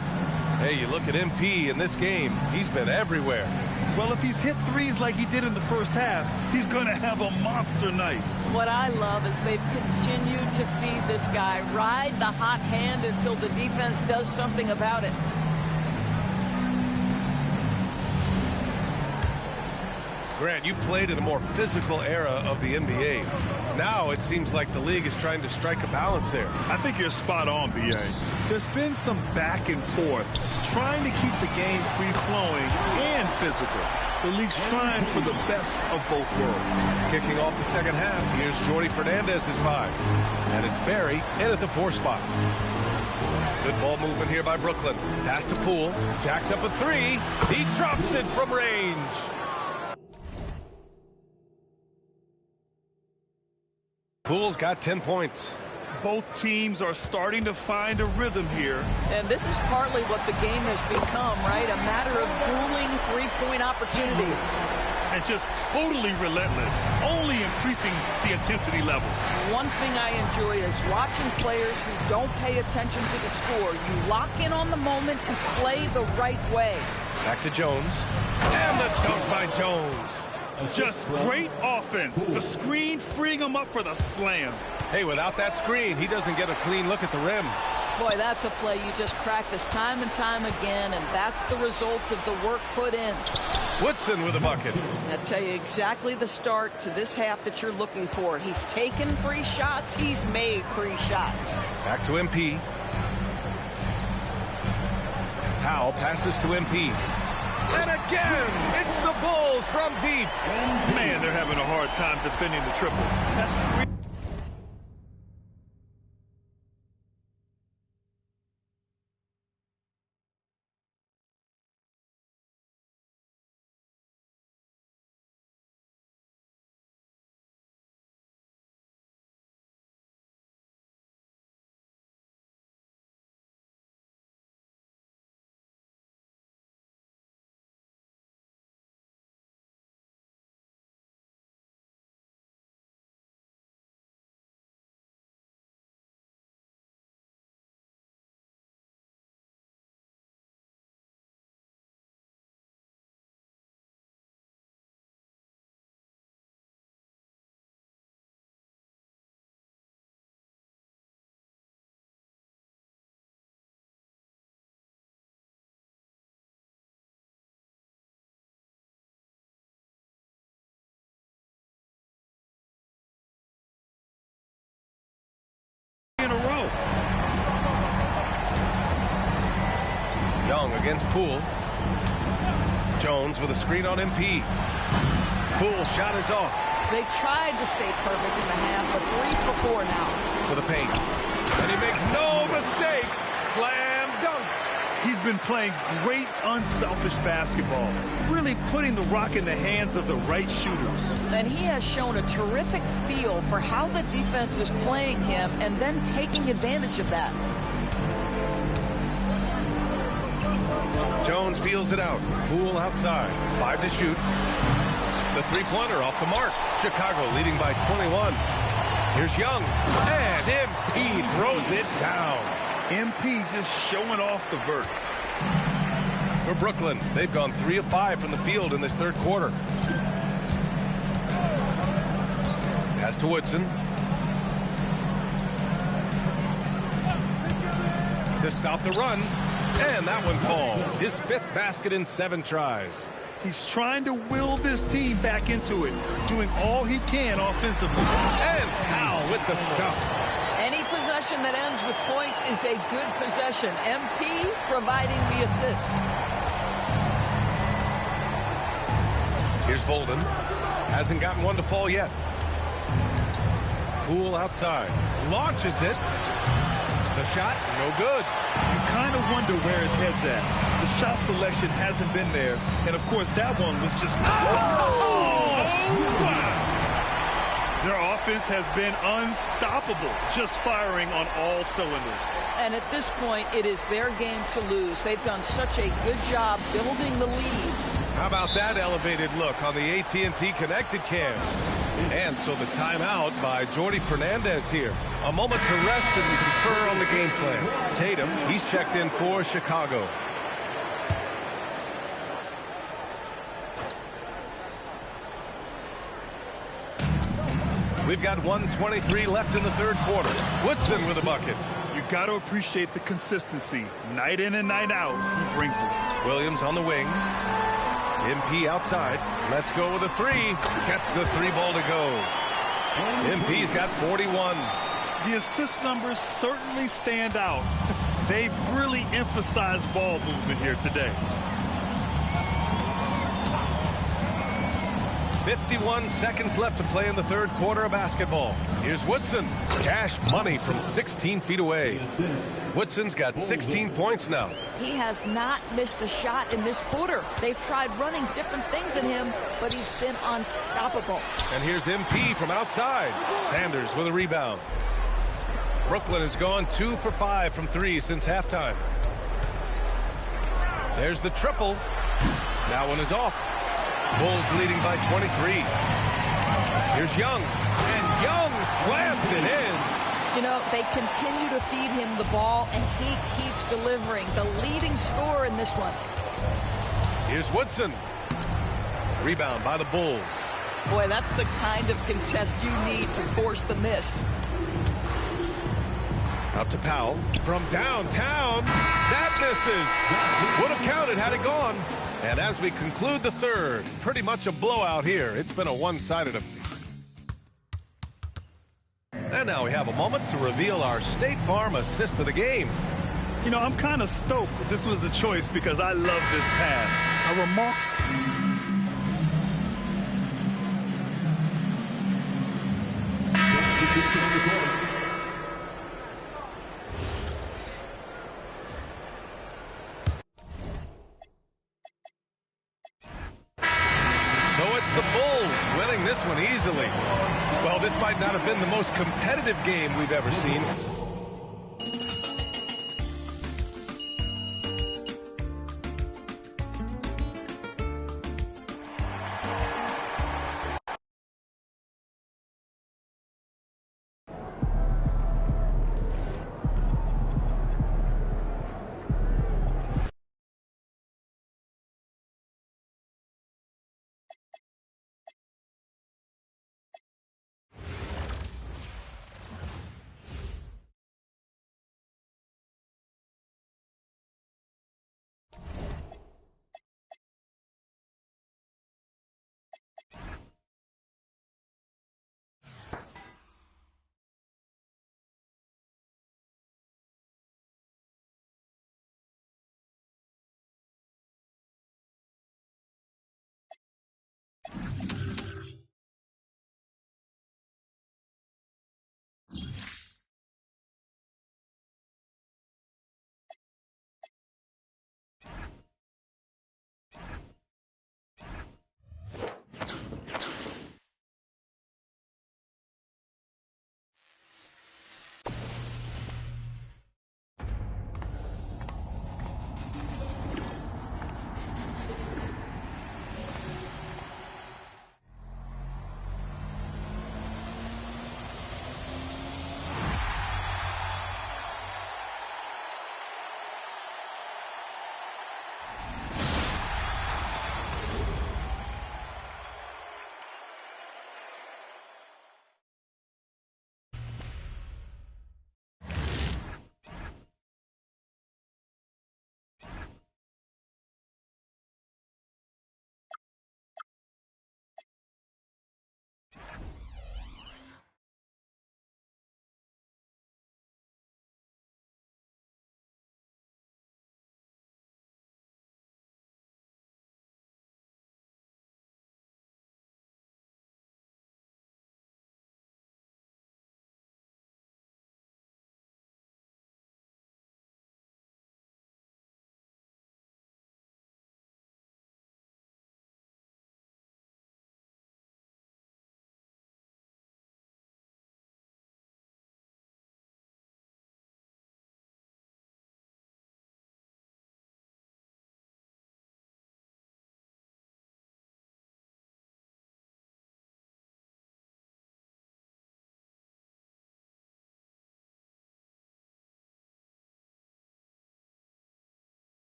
Hey, you look at MP in this game, he's been everywhere. Well, if he's hit threes like he did in the first half, he's going to have a monster night. What I love is they've continued to feed this guy, ride the hot hand until the defense does something about it. Grant, you played in a more physical era of the NBA. Now it seems like the league is trying to strike a balance there. I think you're spot on, B.A. There's been some back and forth, trying to keep the game free-flowing and physical. The league's trying for the best of both worlds. Kicking off the second half, here's Jordy Fernandez's 5. And it's Barry in at the 4 spot. Good ball movement here by Brooklyn. Pass to Poole. Jacks up a 3. He drops it from range. Poole's got 10 points. Both teams are starting to find a rhythm here. And this is partly what the game has become, right? A matter of dueling three-point opportunities. And just totally relentless, only increasing the intensity level. One thing I enjoy is watching players who don't pay attention to the score. You lock in on the moment and play the right way. Back to Jones. And the dunk by Jones. Just great offense. The screen freeing him up for the slam. Hey, without that screen, he doesn't get a clean look at the rim. Boy, that's a play you just practice time and time again, and that's the result of the work put in. Woodson with a bucket. I'll tell you exactly the start to this half that you're looking for. He's taken 3 shots. He's made 3 shots. Back to MP. Powell passes to MP. And again, it's the Bulls from deep. Man, they're having a hard time defending the triple. That's 3. In a row. Young against Poole. Jones with a screen on MP. Poole shot is off. They tried to stay perfect in the half, but 3 for 4 now. To the paint. And he makes no mistake. Slam dunk. He's been playing great, unselfish basketball, really putting the rock in the hands of the right shooters. And he has shown a terrific feel for how the defense is playing him and then taking advantage of that. Jones feels it out. Poole outside. 5 to shoot. The three-pointer off the mark. Chicago leading by 21. Here's Young. And MP throws it down. MP just showing off the vert. for Brooklyn. They've gone 3 of 5 from the field in this third quarter. Pass to Woodson. To stop the run. And that one falls. His 5th basket in 7 tries. He's trying to will this team back into it, doing all he can offensively. And Powell with the stuff. Any possession that ends with points is a good possession. MP providing the assist. Here's Bolden. Hasn't gotten one to fall yet. Poole outside. Launches it. The shot, no good. You kind of wonder where his head's at. The shot selection hasn't been there. And, of course, that one was just... Oh! Wow. Their offense has been unstoppable, just firing on all cylinders. And at this point, it is their game to lose. They've done such a good job building the lead. How about that elevated look on the AT&T Connected Cam? And so the timeout by Jordi Fernandez here. A moment to rest and confer on the game plan. Tatum, he's checked in for Chicago. We've got 1:23 left in the third quarter. Woodson with a bucket. You got to appreciate the consistency. Night in and night out, he brings it. Williams on the wing. MP outside. Let's go with a 3. Gets the 3 ball to go. MP's got 41. The assist numbers certainly stand out. They've really emphasized ball movement here today. 51 seconds left to play in the third quarter of basketball. Here's Woodson. Cash money from 16 feet away. Woodson's got 16 points now. He has not missed a shot in this quarter. They've tried running different things at him, but he's been unstoppable. And here's MP from outside. Sanders with a rebound. Brooklyn has gone 2 for 5 from 3 since halftime. There's the triple. That one is off. Bulls leading by 23. Here's Young. And Young slams it in. You know, they continue to feed him the ball, and he keeps delivering. The leading scorer in this one. Here's Woodson. Rebound by the Bulls. Boy, that's the kind of contest you need to force the miss. Out to Powell from downtown. That misses. Would have counted had it gone. And as we conclude the third, pretty much a blowout here. It's been a one-sided affair. And now we have a moment to reveal our State Farm assist of the game. You know, I'm kind of stoked that this was a choice because I love this pass. A remark. So it's the Bulls winning this one easily. Well, this might not have been the most competitive game we've ever seen.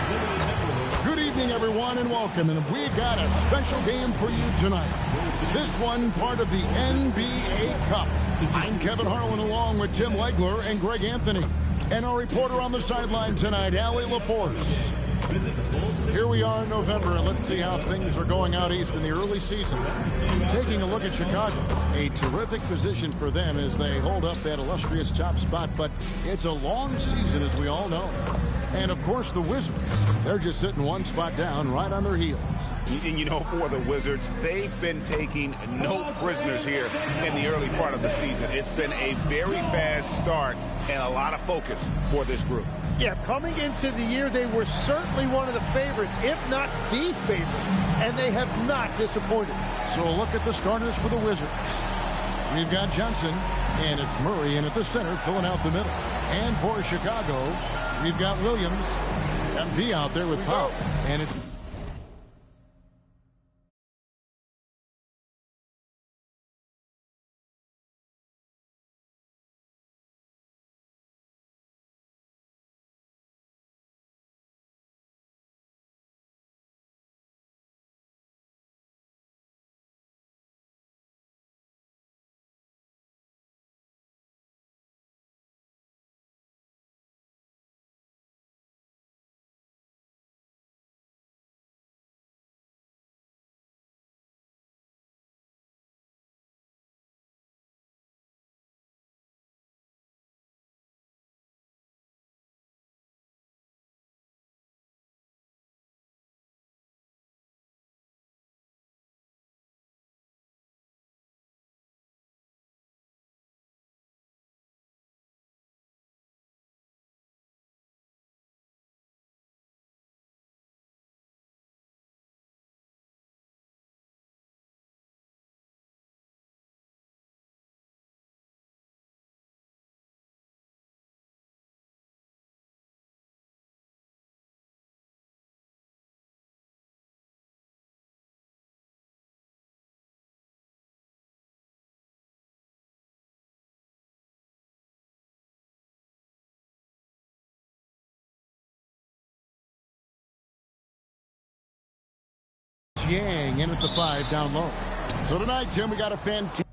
Good evening, everyone, and welcome. And we got a special game for you tonight. This one part of the NBA Cup. I'm Kevin Harlan along with Tim Legler and Greg Anthony. And our reporter on the sideline tonight, Allie LaForce. Here we are in November, and let's see how things are going out east in the early season. Taking a look at Chicago, a terrific position for them as they hold up that illustrious top spot, but it's a long season, as we all know. And, of course, the Wizards, they're just sitting one spot down right on their heels. And, you know, for the Wizards, they've been taking no prisoners here in the early part of the season. It's been a very fast start and a lot of focus for this group. Yeah, coming into the year, they were certainly one of the favorites, if not the favorite, and they have not disappointed. So a look at the starters for the Wizards. We've got Johnson, and it's Murray in at the center, filling out the middle. And for Chicago, we've got Williams, MP out there with Powell, and it's Yang in at the 5 down low. So tonight, Tim, we got a fantastic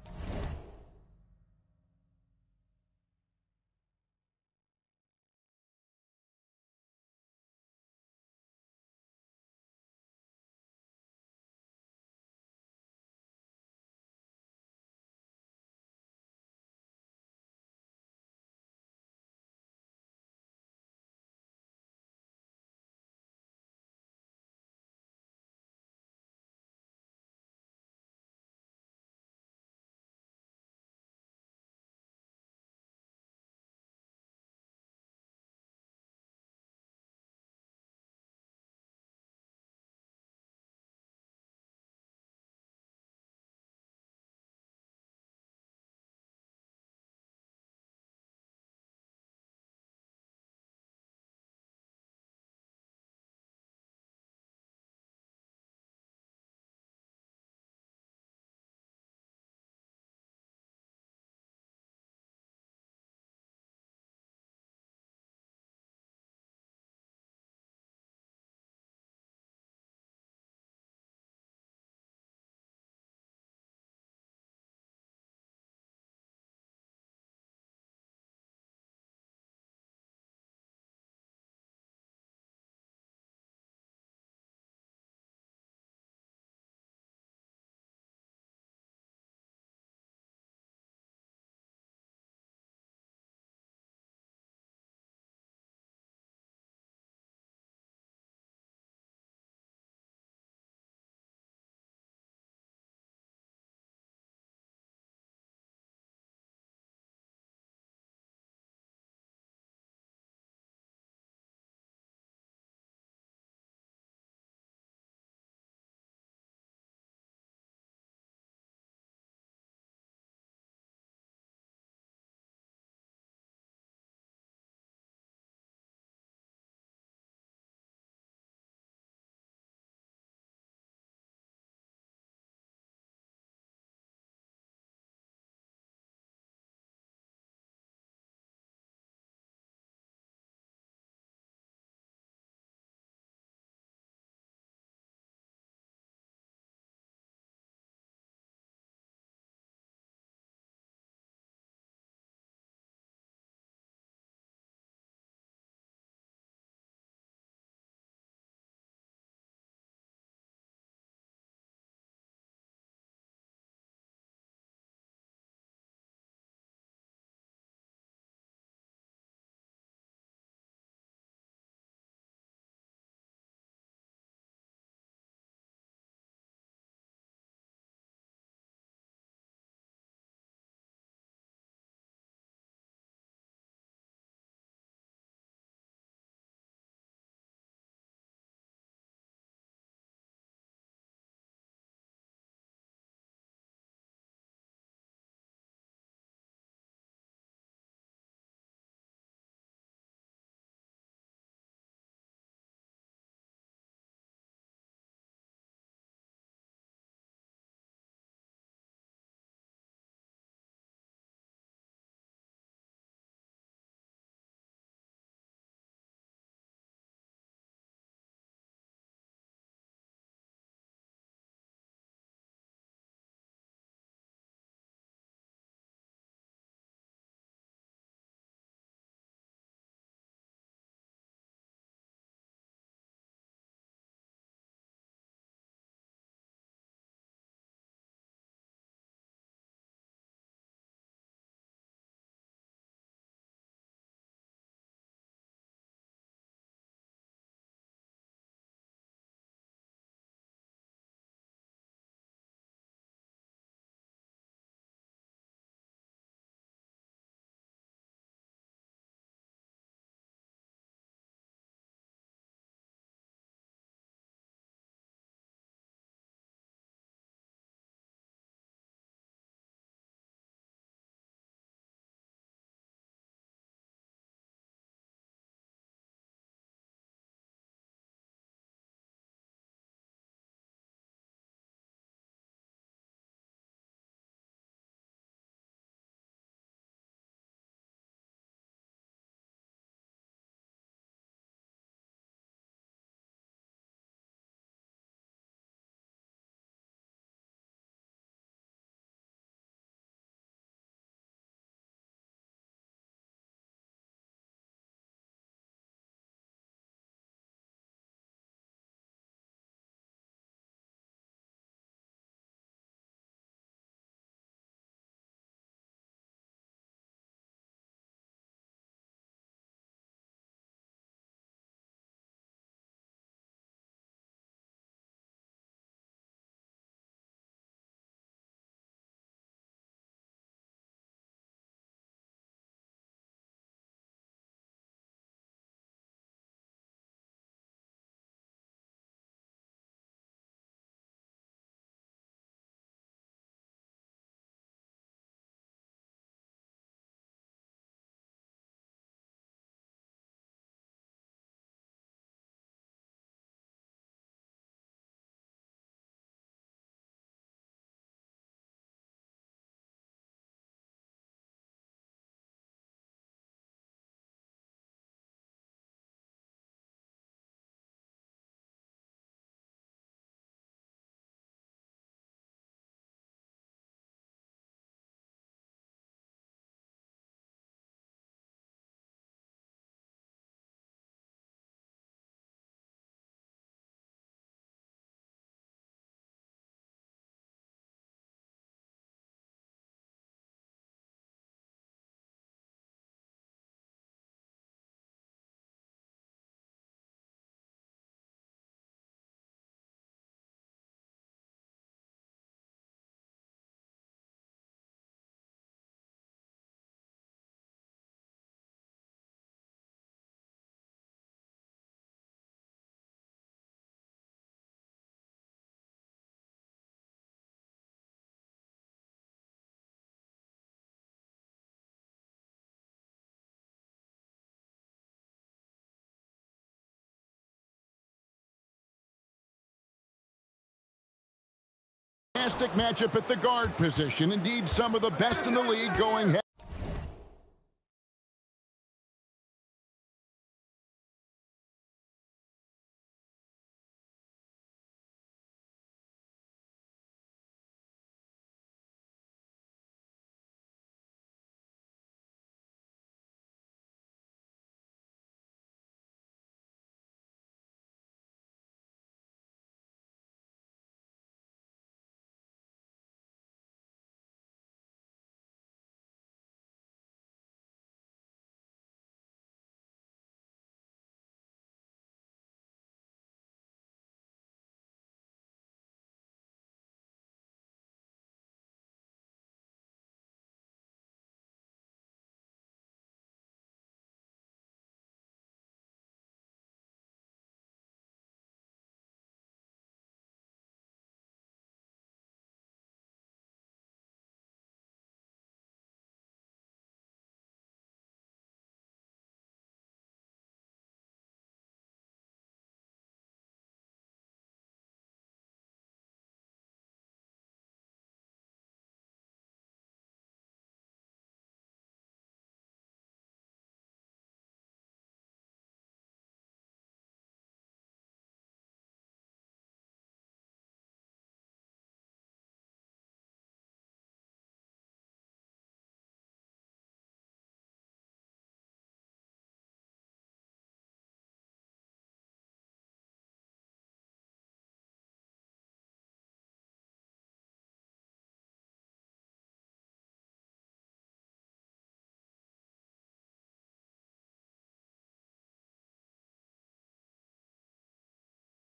Fantastic matchup at the guard position. Indeed, some of the best in the league going head.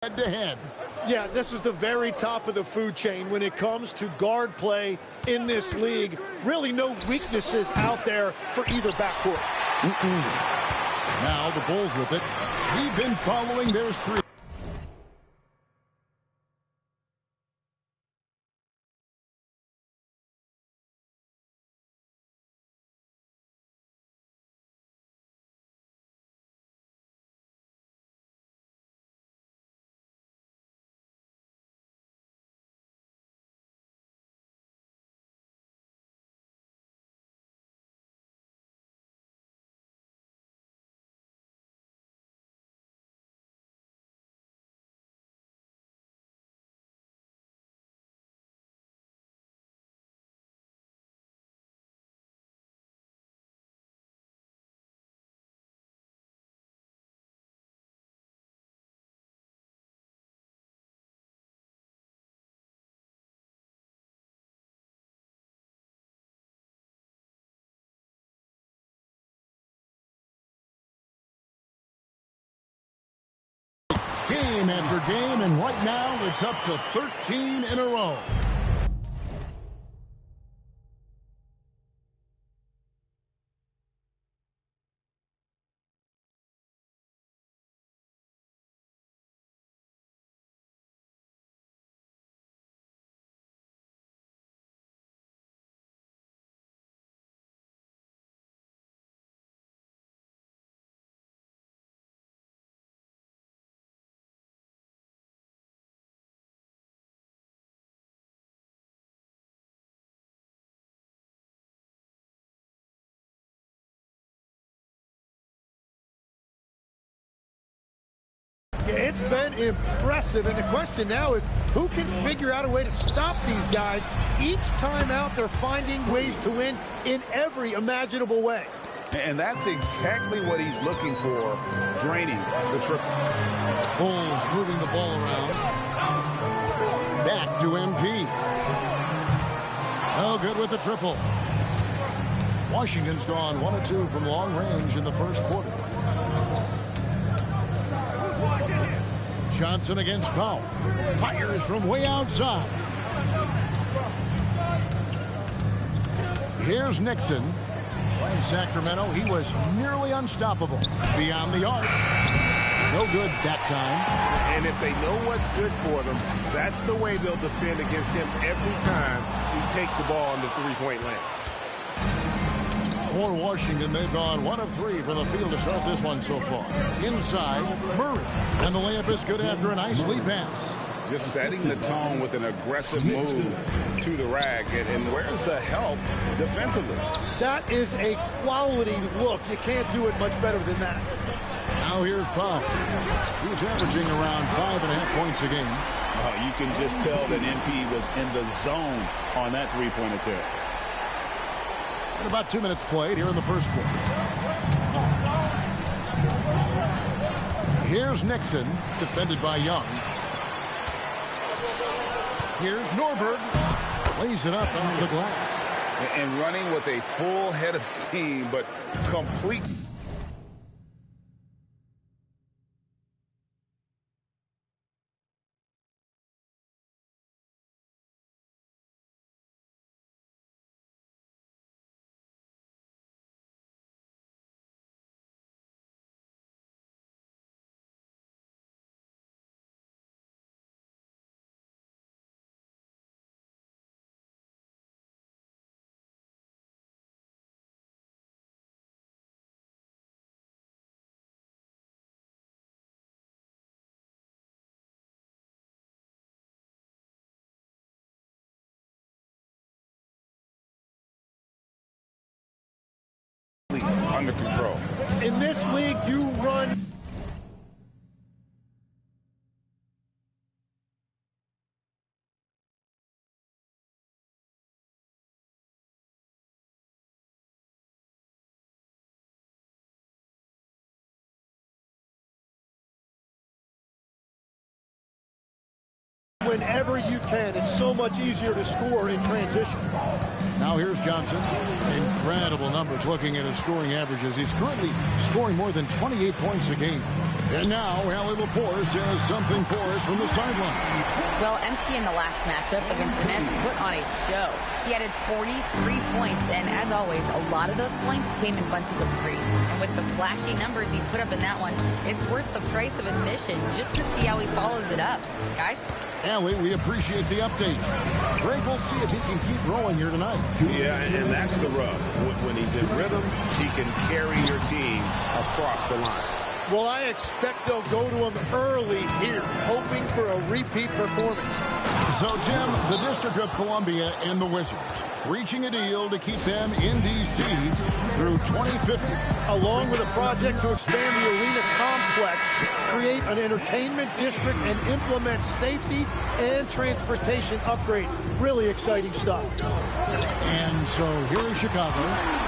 Head-to-head. Yeah, this is the very top of the food chain when it comes to guard play in this league. Really no weaknesses out there for either backcourt. Now the Bulls with it. We've been following their streak. Game after game, and right now it's up to 13 in a row. It's been impressive, and the question now is who can figure out a way to stop these guys? Each time out, they're finding ways to win in every imaginable way. And that's exactly what he's looking for, draining the triple. Bulls moving the ball around. Back to MP. No good with the triple. Washington's gone 1 of 2 from long range in the first quarter. Johnson against Powell. Fires from way outside. Here's Nixon. In Sacramento, he was nearly unstoppable. Beyond the arc. No good that time. And if they know what's good for them, that's the way they'll defend against him every time he takes the ball in the three-point lane. For Washington, they've gone 1 of 3 from the field to start this one so far. Inside, Murray. And the layup is good after a nice lead pass. just setting the tone with an aggressive move to the rack. And where's the help defensively? That is a quality look. You can't do it much better than that. Now here's Powell. He's averaging around 5.5 points a game. You can just tell that MP was in the zone on that three-point attempt. And about 2 minutes played here in the first quarter. Here's Nixon, defended by Young. Here's Norberg. Plays it up off the glass. And running with a full head of steam, but complete. Under control. In this league, you run. Whenever you can, it's so much easier to score in transition. Now here's Johnson. Incredible numbers looking at his scoring averages. He's currently scoring more than 28 points a game. And now Allie LaForce has something for us from the sideline. Well, MP in the last matchup against the Nets put on a show. He added 43 points, and as always, a lot of those points came in bunches of 3. And with the flashy numbers he put up in that one, it's worth the price of admission just to see how he follows it up. Guys? Allie, we appreciate the update. Greg, we'll see if he can keep rolling here tonight. Yeah, and that's the rub. When he's in rhythm, he can carry your team across the line. Well, I expect they'll go to him early here, hoping for a repeat performance. So, Tim, the District of Columbia and the Wizards reaching a deal to keep them in D.C. through 2050. Along with a project to expand the arena complex, create an entertainment district, and implement safety and transportation upgrades. Really exciting stuff. And so here is Chicago,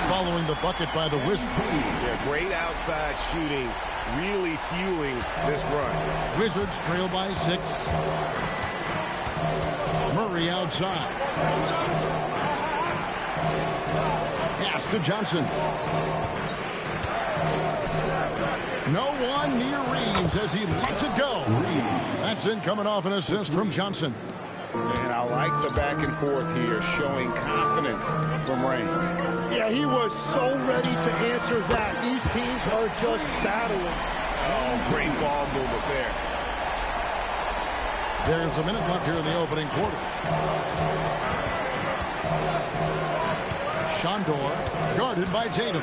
following the bucket by the Wizards. Yeah, great outside shooting, really fueling this run. Wizards trail by 6. Murray outside. Pass to Johnson. No one near Reeves as he lets it go. That's in, coming off an assist from Johnson. And I like the back and forth here, showing confidence from range. Yeah, he was so ready to answer that. These teams are just battling. Oh, great ball movement there. There's a minute left here in the opening quarter. Shandor, guarded by Tatum.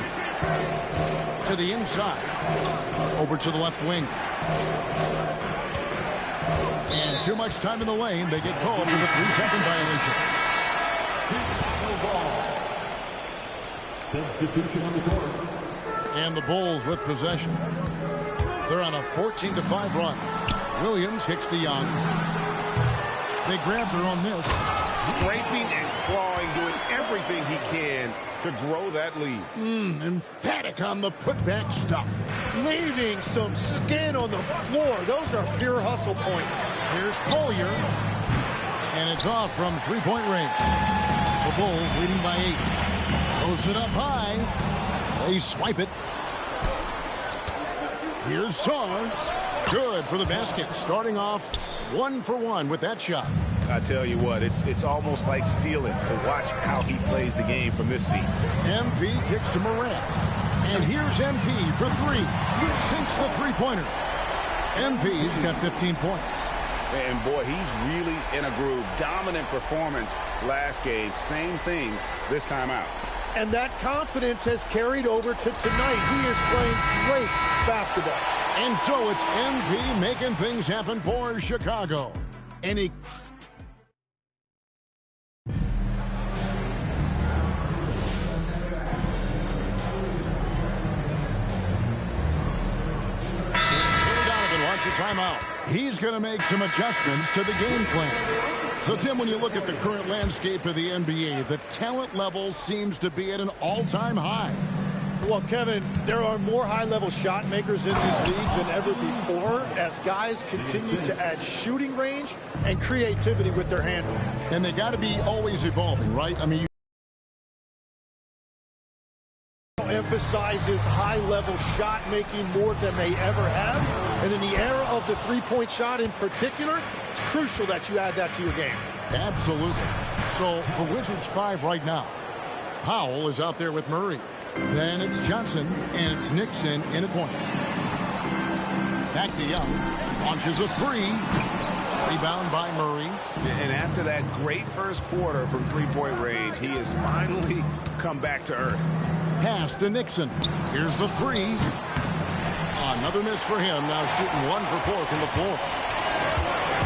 To the inside. Over to the left wing. And too much time in the lane. They get called for the 3-second violation. Substitution on the court. And the Bulls with possession. They're on a 14-5 run. Williams kicks to Young. They grab their own miss. Scraping and clawing, doing everything he can to grow that lead. Emphatic on the putback stuff. Leaving some skin on the floor. Those are pure hustle points. Here's Collier. And it's off from three-point range. The Bulls leading by 8. Throws it up high. They swipe it. Here's Saw. Good for the basket. Starting off 1 for 1 with that shot. I tell you what, it's almost like stealing to watch how he plays the game from this seat. MP kicks to Morant. And here's MP for 3. He sinks the three-pointer. MP's got 15 points. And boy, he's really in a groove. Dominant performance last game. Same thing this time out. And that confidence has carried over to tonight. He is playing great basketball. And so it's MP making things happen for Chicago. Any wants a timeout. He's going to make some adjustments to the game plan. So, Tim, when you look at the current landscape of the NBA, the talent level seems to be at an all-time high. Well, Kevin, there are more high-level shot makers in this league than ever before as guys continue to add shooting range and creativity with their handle. And they got to be always evolving, right? I mean, emphasizes high-level shot making more than they ever have. And in the era of the three-point shot in particular, it's crucial that you add that to your game. Absolutely. So the Wizards 5 right now. Powell is out there with Murray. Then it's Johnson, and it's Nixon in a corner. Back to Young. Launches a three. Rebound by Murray. And after that great first quarter from three-point range, he has finally come back to earth. Pass to Nixon. Here's the three. Another miss for him. Now shooting 1 for 4 from the floor.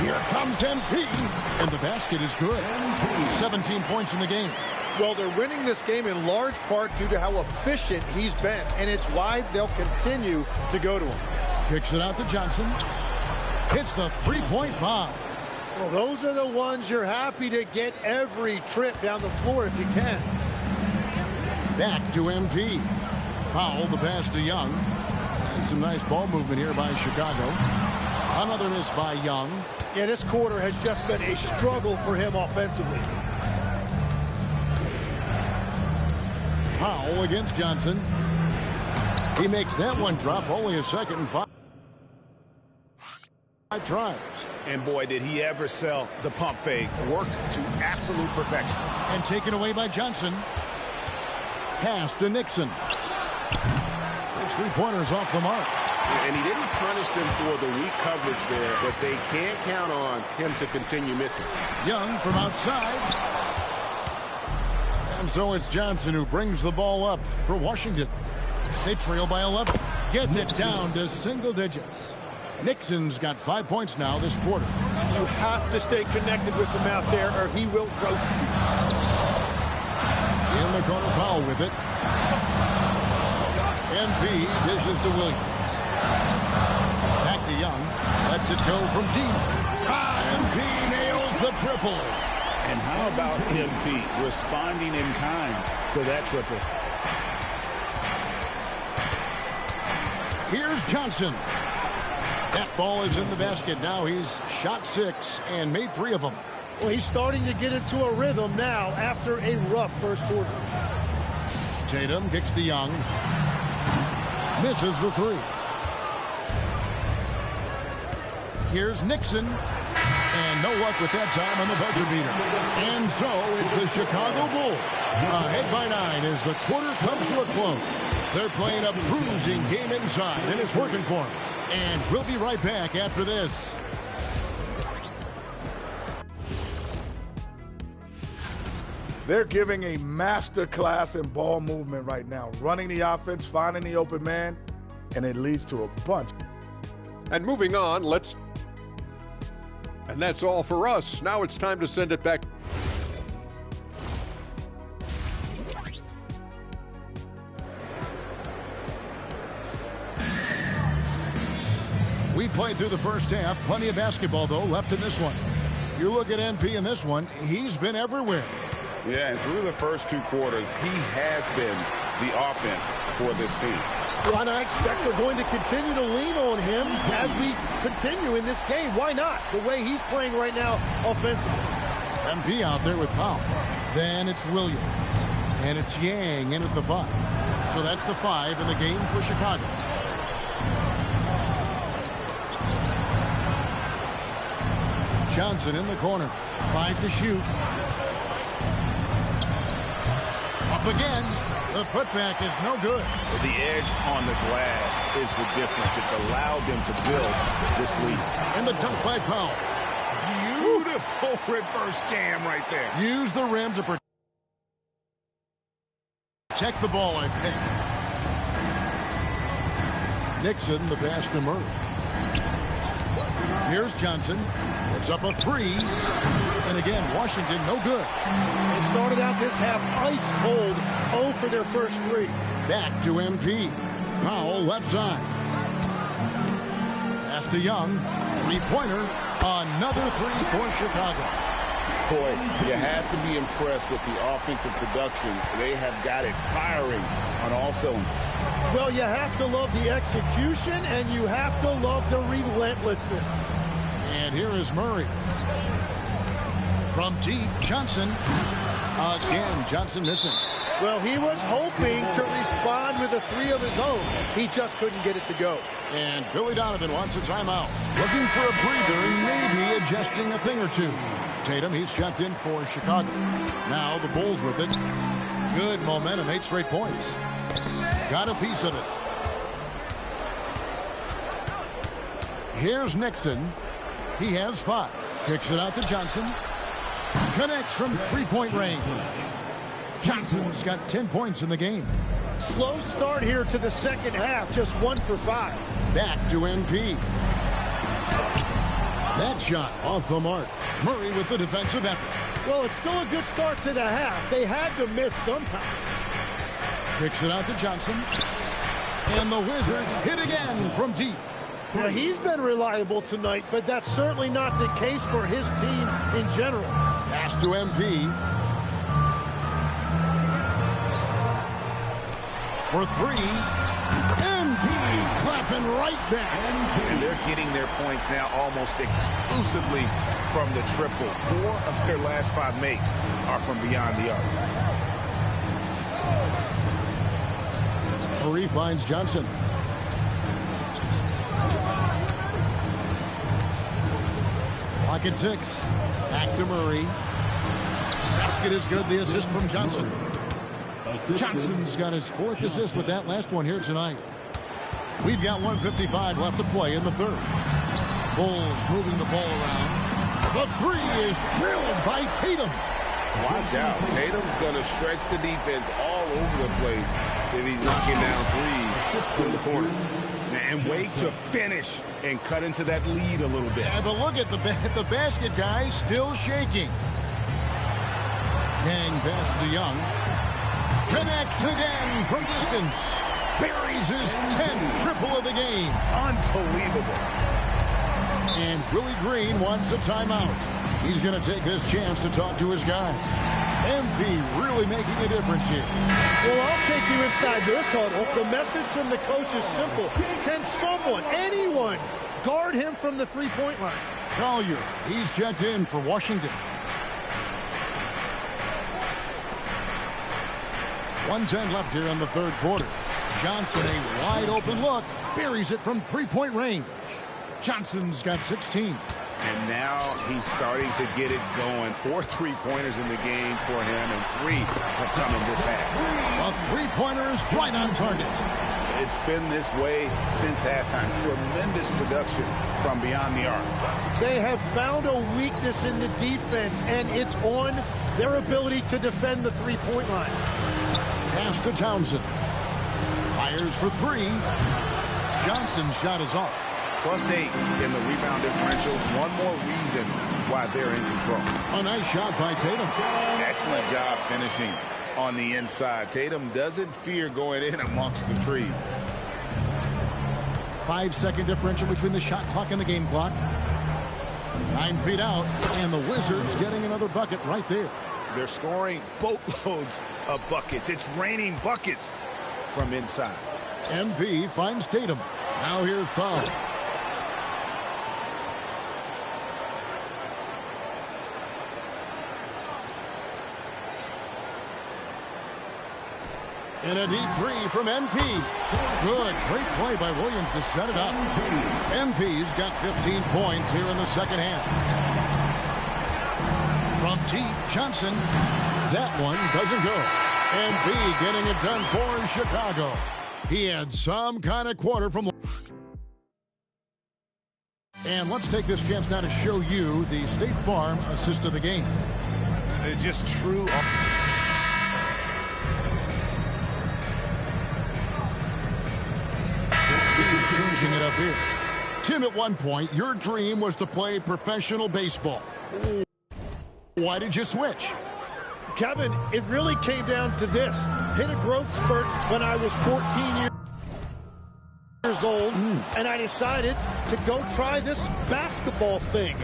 Here comes MP. And the basket is good. 17 points in the game. Well, they're winning this game in large part due to how efficient he's been. And it's why they'll continue to go to him. Kicks it out to Johnson. Hits the three-point bomb. Well, those are the ones you're happy to get every trip down the floor if you can. Back to MP. Powell, the pass to Young. And some nice ball movement here by Chicago. Another miss by Young. Yeah, this quarter has just been a struggle for him offensively. Powell against Johnson. He makes that one drop. Only a second and 5 tries. And boy, did he ever sell the pump fake. Worked to absolute perfection. And taken away by Johnson. Pass to Nixon. His three-pointers off the mark. And he didn't punish them for the weak coverage there, but they can't count on him to continue missing. Young from outside. And so it's Johnson who brings the ball up for Washington. They trail by 11. Gets it down to single digits. Nixon's got 5 points now this quarter. You have to stay connected with him out there or he will roast you. In the corner, Powell with it. MP dishes to Williams. Back to Young. Lets it go from deep. MP nails the triple. And how about MP responding in kind to that triple? Here's Johnson. That ball is in the basket. Now he's shot 6 and made 3 of them. Well, he's starting to get into a rhythm now after a rough first quarter. Tatum kicks to Young. Misses the 3. Here's Nixon. And no luck with that time on the buzzer beater. And so it's the Chicago Bulls. Ahead by 9 as the quarter comes to a close. They're playing a bruising game inside, and it's working for them. And we'll be right back after this. They're giving a master class in ball movement right now. Running the offense, finding the open man, and it leads to a bunch. And moving on, and that's all for us. Now it's time to send it back. We played through the first half. Plenty of basketball, though, left in this one. You look at NP in this one, he's been everywhere. Yeah, and through the first 2 quarters, he has been the offense for this team. Well, and I expect they're going to continue to lean on him as we continue in this game. Why not? The way he's playing right now offensively. MP out there with Powell. Then it's Williams. And it's Yang in at the 5. So that's the 5 in the game for Chicago. Johnson in the corner. 5 to shoot. Up again. The putback is no good. The edge on the glass is the difference. It's allowed them to build this lead. And the dunk by Powell. Beautiful reverse jam right there. Use the rim to protect the ball, I think. Nixon, the pass to Murray. Here's Johnson. Puts up a three. And again, Washington, no good. They started out this half ice cold. 0 for their first three. Back to MP. Powell left side. Pass to Young. Three-pointer. Another three for Chicago. Boy, you have to be impressed with the offensive production. They have got it firing on all cylinders. Well, you have to love the execution, and you have to love the relentlessness. And here is Murray. From deep, Johnson. Again, Johnson missing. Well, he was hoping to respond with a three of his own. He just couldn't get it to go. And Billy Donovan wants a timeout. Looking for a breather and maybe adjusting a thing or two. Tatum, he's checked in for Chicago. Now the Bulls with it. Good momentum, 8 straight points. Got a piece of it. Here's Nixon. He has 5. Kicks it out to Johnson. Connects from three-point range. Johnson's got 10 points in the game. Slow start here to the second half, just 1 for 5. Back to MP. That shot off the mark. Murray with the defensive effort. Well, it's still a good start to the half. They had to miss sometime. Kicks it out to Johnson. And the Wizards hit again from deep. Now, he's been reliable tonight, but that's certainly not the case for his team in general. Pass to MP. For 3. MP clapping right back. And they're getting their points now almost exclusively from the triple. 4 of their last 5 makes are from beyond the arc. Murray finds Johnson. Clock at 6. Back to Murray. Basket is good. The assist from Johnson. Johnson's got his 4th assist with that last one here tonight. We've got 1:55 left to play in the 3rd. Bulls moving the ball around. The 3 is drilled by Tatum. Watch out. Tatum's going to stretch the defense all over the place if he's knocking down threes in the corner. And wait to finish and cut into that lead a little bit. Yeah, but look at the basket guy still shaking. Gang pass to Young. Connects again from distance. Buries his 10th triple of the game. Unbelievable. And Willie Green wants a timeout. He's going to take this chance to talk to his guy. MP really making a difference here. Well, I'll take you inside this huddle. The message from the coach is simple. Can someone, anyone, guard him from the three-point line? Collier, he's checked in for Washington. 1:10 left here in the 3rd quarter. Johnson, a wide open look, buries it from three-point range. Johnson's got 16. And now he's starting to get it going. 4 3-pointers in the game for him, and 3 have come in this half. A three-pointer is right on target. It's been this way since halftime. Tremendous production from beyond the arc. They have found a weakness in the defense, and it's on their ability to defend the three-point line. Pass to Townsend. Fires for 3. Johnson's shot is off. +8 in the rebound differential. One more reason why they're in control. A nice shot by Tatum. Excellent job finishing on the inside. Tatum doesn't fear going in amongst the trees. 5-second differential between the shot clock and the game clock. 9 feet out, and the Wizards getting another bucket right there. They're scoring boatloads of buckets. It's raining buckets from inside. MP finds Tatum. Now here's Powell. And a deep 3 from MP. Good, great play by Williams to set it up. MP's got 15 points here in the second half. From deep, Johnson. That one doesn't go. MP getting it done for Chicago. He had some kind of quarter from... And let's take this chance now to show you the State Farm assist of the game. It's just true... He's changing it up here. Tim, at one point, your dream was to play professional baseball. Why did you switch? Kevin, it really came down to this. Hit a growth spurt when I was 14 years old, and I decided to go try this basketball thing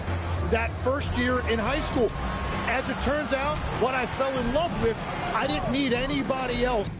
that first year in high school. As it turns out, what I fell in love with, I didn't need anybody else.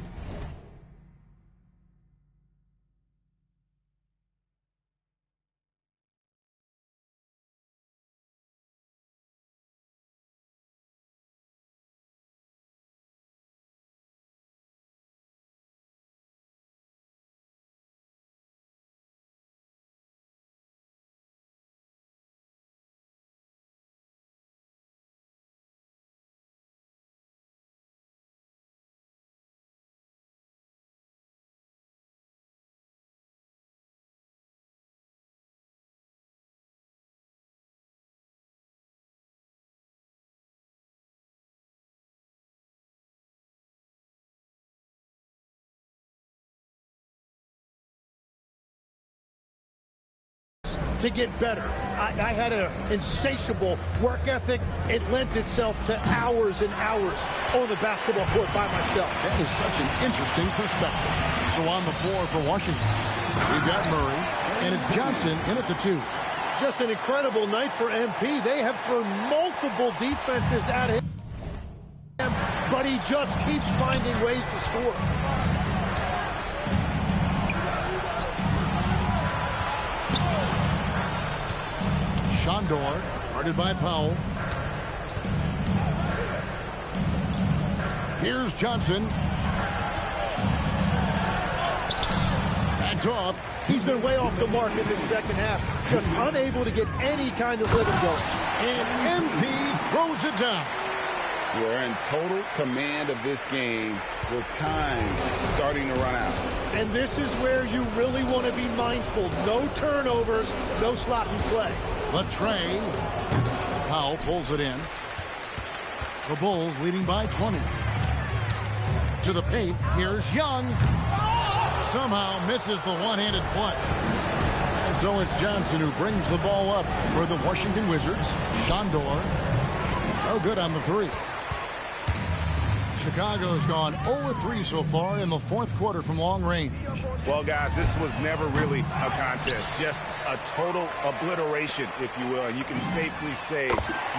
To get better. I had an insatiable work ethic. It lent itself to hours and hours on the basketball court by myself. That is such an interesting perspective. So on the floor for Washington, we've got Murray, and it's Johnson in at the 2. Just an incredible night for MP. They have thrown multiple defenses at him, but he just keeps finding ways to score. Shondor, guarded by Powell. Here's Johnson. Backs off. He's been way off the mark in this second half. Just unable to get any kind of rhythm going. And MP throws it down. We're in total command of this game with time starting to run out. And this is where you really want to be mindful. No turnovers, no sloppy play. Latrey. Powell pulls it in. The Bulls leading by 20. To the paint. Here's Young. Somehow misses the one-handed flush. And so it's Johnson who brings the ball up for the Washington Wizards. Shondor. No good on the 3. Chicago's gone 0-3 so far in the fourth quarter from long range. Well, guys, this was never really a contest. Just a total obliteration, if you will. And you can safely say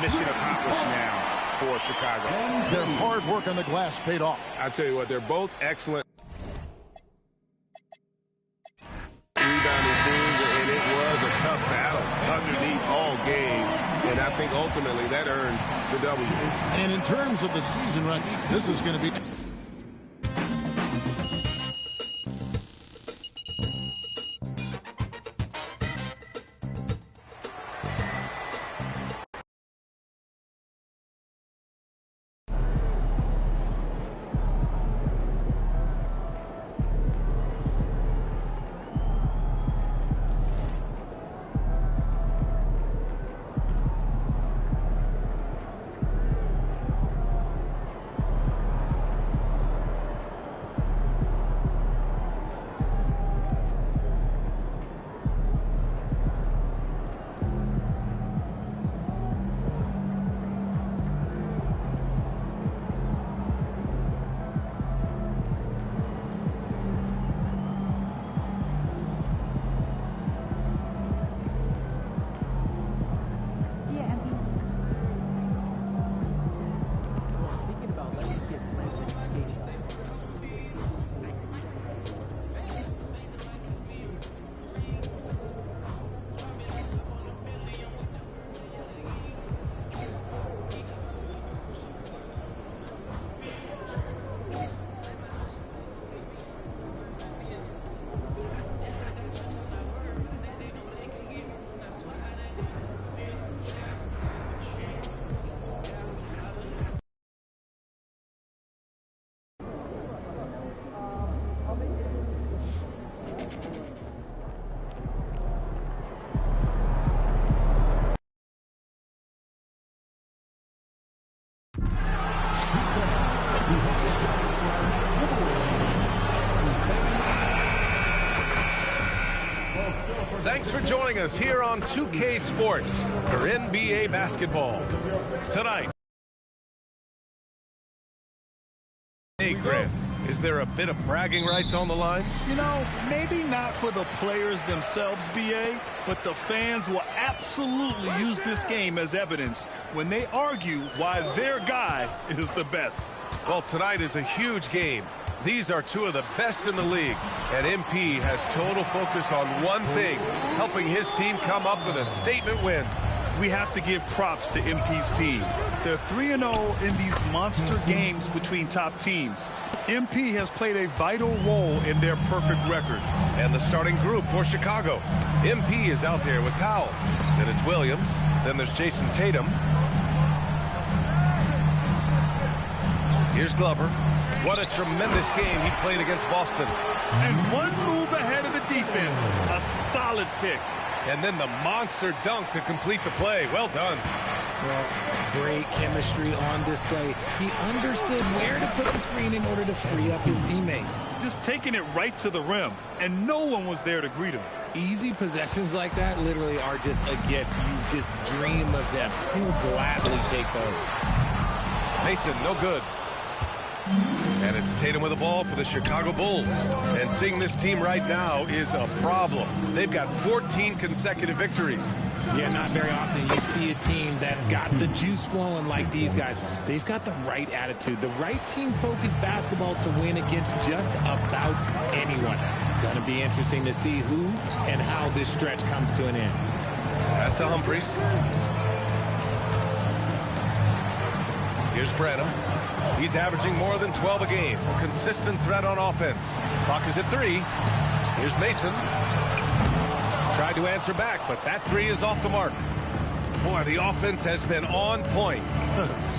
mission accomplished now for Chicago. Their hard work on the glass paid off. I tell you what, they're both excellent rebounding teams, and it was a tough battle underneath all game. And I think ultimately that earned the W. And in terms of the season record, this is going to be... Thanks for joining us here on 2K Sports for NBA basketball. Tonight, hey, Grant, is there a bit of bragging rights on the line? You know, maybe not for the players themselves, BA, but the fans will absolutely use this game as evidence when they argue why their guy is the best. Well, tonight is a huge game. These are two of the best in the league, and MP has total focus on one thing, helping his team come up with a statement win. We have to give props to MP's team. They're 3-0 in these monster games between top teams. MP has played a vital role in their perfect record. And the starting group for Chicago. MP is out there with Powell. Then it's Williams. Then there's Jason Tatum. Here's Glover. What a tremendous game he played against Boston. And one move ahead of the defense. A solid pick. And then the monster dunk to complete the play. Well done. Well, great chemistry on display. He understood where to put the screen in order to free up his teammate. Just taking it right to the rim, and no one was there to greet him. Easy possessions like that literally are just a gift. You just dream of them. He'll gladly take those. Mason, no good. And it's Tatum with the ball for the Chicago Bulls. And seeing this team right now is a problem. They've got 14 consecutive victories. Yeah, not very often you see a team that's got the juice flowing like these guys. They've got the right attitude, the right team-focused basketball to win against just about anyone. Going to be interesting to see who and how this stretch comes to an end. Pass to Humphries. Here's Branham. He's averaging more than 12 a game. Consistent threat on offense. Clock is at 3. Here's Mason. Tried to answer back, but that 3 is off the mark. Boy, the offense has been on point.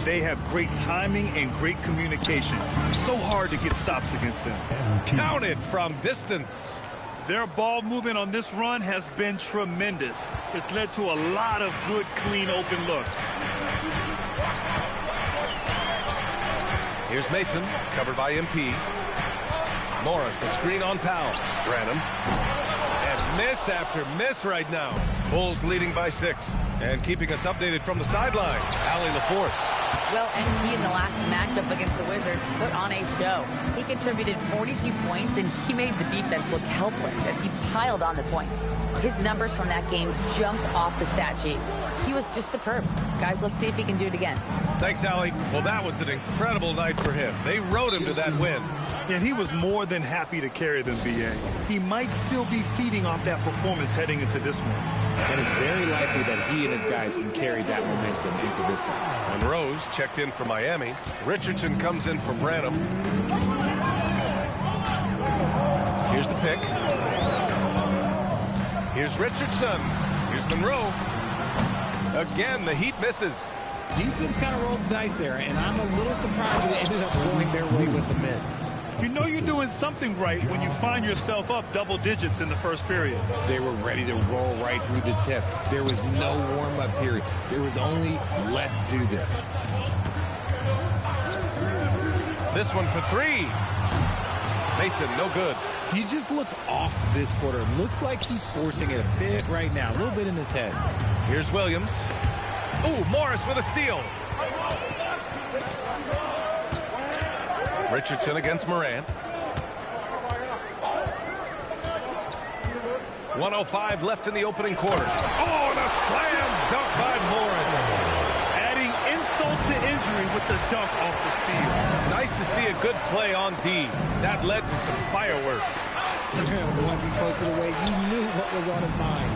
They have great timing and great communication. So hard to get stops against them. Counted from distance. Their ball movement on this run has been tremendous. It's led to a lot of good, clean, open looks. Here's Mason, covered by MP. Morris, a screen on Powell. Branham. And miss after miss right now. Bulls leading by 6. And keeping us updated from the sideline, Allie LaForce. Well, MP in the last matchup against the Wizards put on a show. He contributed 42 points, and he made the defense look helpless as he piled on the points. His numbers from that game jump off the stat sheet. He was just superb. Guys, let's see if he can do it again. Thanks, Allie. Well, that was an incredible night for him. They rode him to that win. And he was more than happy to carry them, BA. He might still be feeding off that performance heading into this one. And it's very likely that he and his guys can carry that momentum into this one. And Rose checked in for Miami. Richardson comes in for Branham. Here's the pick. Here's Richardson. Here's Monroe. Again, the Heat misses. Defense kind of rolled the dice there, and I'm a little surprised that it ended up going their way with the miss. You know you're doing something right when you find yourself up double digits in the first period. They were ready to roll right through the tip. There was no warm-up period. There was only, let's do this. This one for 3. Mason, no good. He just looks off this quarter. Looks like he's forcing it a bit right now, a little bit in his head. Here's Williams. Ooh, Morris with a steal. Richardson against Morant. 1:05 left in the opening quarter. Oh, and a slam dunk by Morris. Adding insult to injury with the dunk off the steal. Nice to see a good play on D. That led to some fireworks. Once he poked it away, you knew what was on his mind.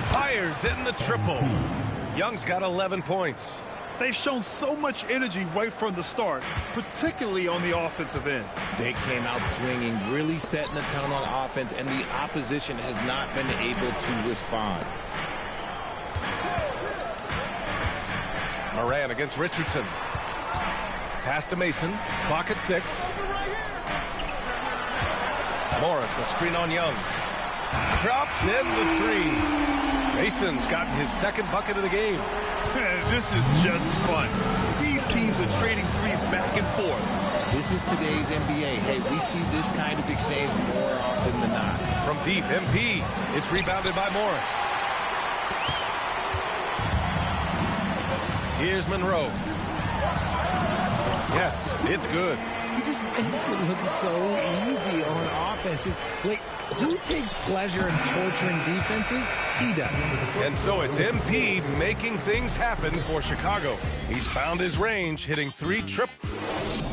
Fires in the triple. Young's got 11 points. They've shown so much energy right from the start, particularly on the offensive end. They came out swinging, really setting the tone on offense, and the opposition has not been able to respond. Moran against Richardson. Pass to Mason. Clock at 6. Morris, a screen on Young. Drops in the 3. Mason's gotten his second bucket of the game. This is just fun. These teams are trading threes back and forth. This is today's NBA. Hey, we see this kind of exchange more often than not. From deep, MP. It's rebounded by Morris. Here's Monroe. Yes, it's good. He just makes it look so easy on offense. Like, who takes pleasure in torturing defenses? He does. And so it's MP making things happen for Chicago. He's found his range, hitting 3 triples.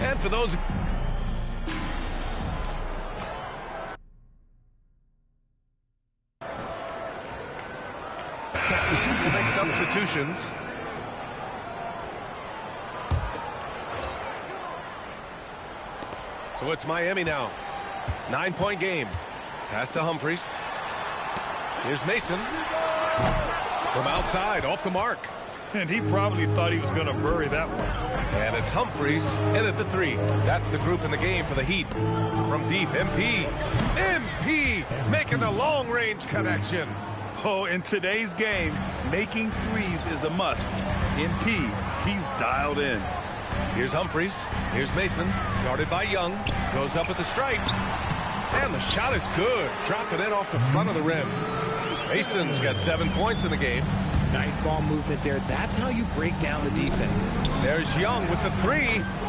And for those... make substitutions. So it's Miami now. 9-point game. Pass to Humphries. Here's Mason. From outside, off the mark. And he probably thought he was going to bury that one. And it's Humphries in at the 3. That's the group in the game for the Heat. From deep, MP. MP making the long-range connection. Oh, in today's game, making threes is a must. MP, he's dialed in. Here's Humphries. Here's Mason. Guarded by Young. Goes up at the stripe. And the shot is good. Dropping it off the front of the rim. Mason's got 7 points in the game. Nice ball movement there. That's how you break down the defense. There's Young with the 3.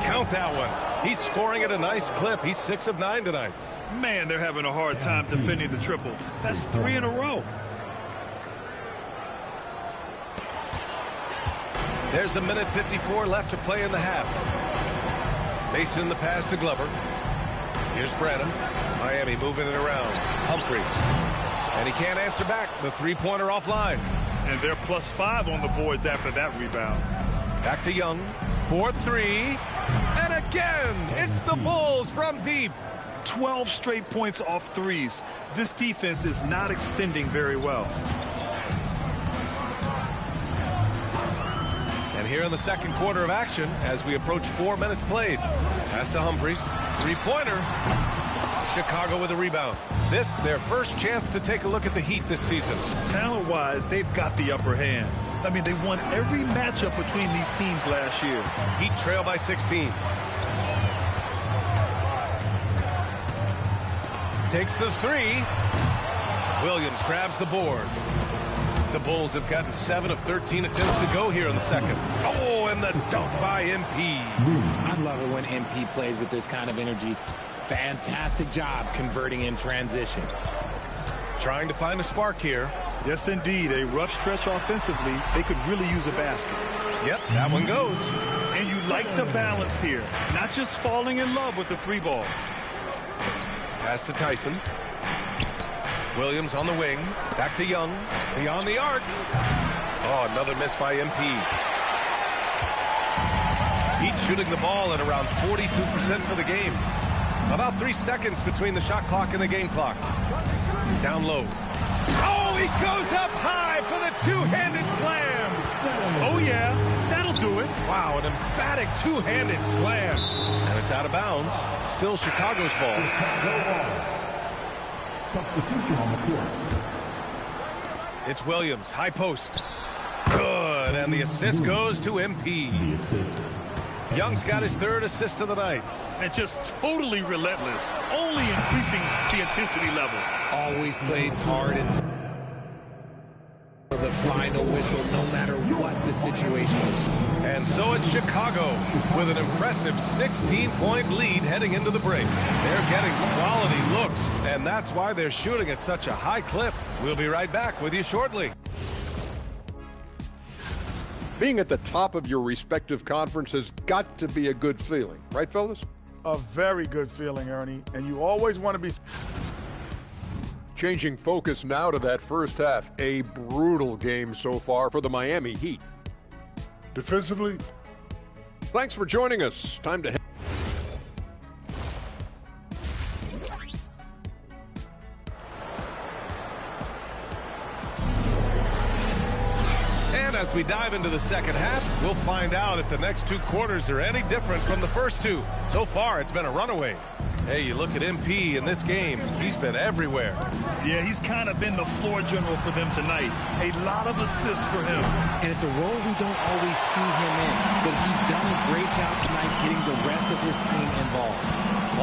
Count that one. He's scoring at a nice clip. He's 6 of 9 tonight. Man, they're having a hard time defending the triple. That's 3 in a row. There's a minute 54 left to play in the half. Mason the pass to Glover. Here's Branham. Miami moving it around. Humphries. And he can't answer back. The three-pointer offline. And they're +5 on the boards after that rebound. Back to Young. 4-3. And again, it's the Bulls from deep. 12 straight points off threes. This defense is not extending very well. And here in the second quarter of action, as we approach 4 minutes played. Pass to Humphries. Three-pointer. Chicago with a rebound. This, their first chance to take a look at the Heat this season. Talent-wise, they've got the upper hand. I mean, they won every matchup between these teams last year. Heat trail by 16. Takes the 3. Williams grabs the board. The Bulls have gotten 7 of 13 attempts to go here in the second. Oh, and the dunk by MP. I love it when MP plays with this kind of energy. Fantastic job converting in transition. Trying to find a spark here. Yes, indeed. A rough stretch offensively. They could really use a basket. Yep, that one goes. And you like the balance here. Not just falling in love with the 3-ball. Pass to Tyson. Williams on the wing. Back to Young. Beyond the arc. Oh, another miss by MP. Heat shooting the ball at around 42% for the game. About 3 seconds between the shot clock and the game clock. Down low. Oh, he goes up high for the two-handed slam. Oh, yeah. That'll do it. Wow, an emphatic two-handed slam. And it's out of bounds. Still Chicago's ball. Substitution on the court. It's Williams, high post. Good, and the assist goes to MP. The assist. Young's got his 3rd assist of the night. And just totally relentless, only increasing the intensity level. Always plays hard and the fly no whistle, no matter what the situation is. And so it's Chicago with an impressive 16-point lead heading into the break. They're getting quality looks, and that's why they're shooting at such a high clip. We'll be right back with you shortly. Being at the top of your respective conference has got to be a good feeling, right, fellas? A very good feeling, Ernie, and you always want to be... Changing focus now to that first half. A brutal game so far for the Miami Heat. Defensively? Thanks for joining us. Time to head. And as we dive into the second half, we'll find out if the next 2 quarters are any different from the first 2. So far, it's been a runaway. Hey, you look at MP in this game, he's been everywhere. Yeah, he's kind of been the floor general for them tonight. A lot of assists for him. And it's a role we don't always see him in, but he's done a great job tonight getting the rest of his team involved.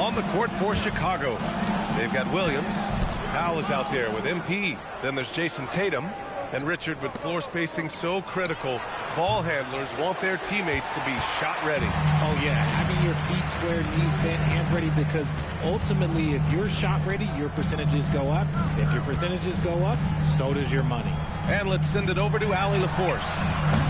On the court for Chicago, they've got Williams. Powell is out there with MP. Then there's Jason Tatum. And Richard, with floor spacing so critical, ball handlers want their teammates to be shot ready. Oh, yeah, having your feet squared, knees bent, hands ready, because ultimately, if you're shot ready, your percentages go up. If your percentages go up, so does your money. And let's send it over to Allie LaForce.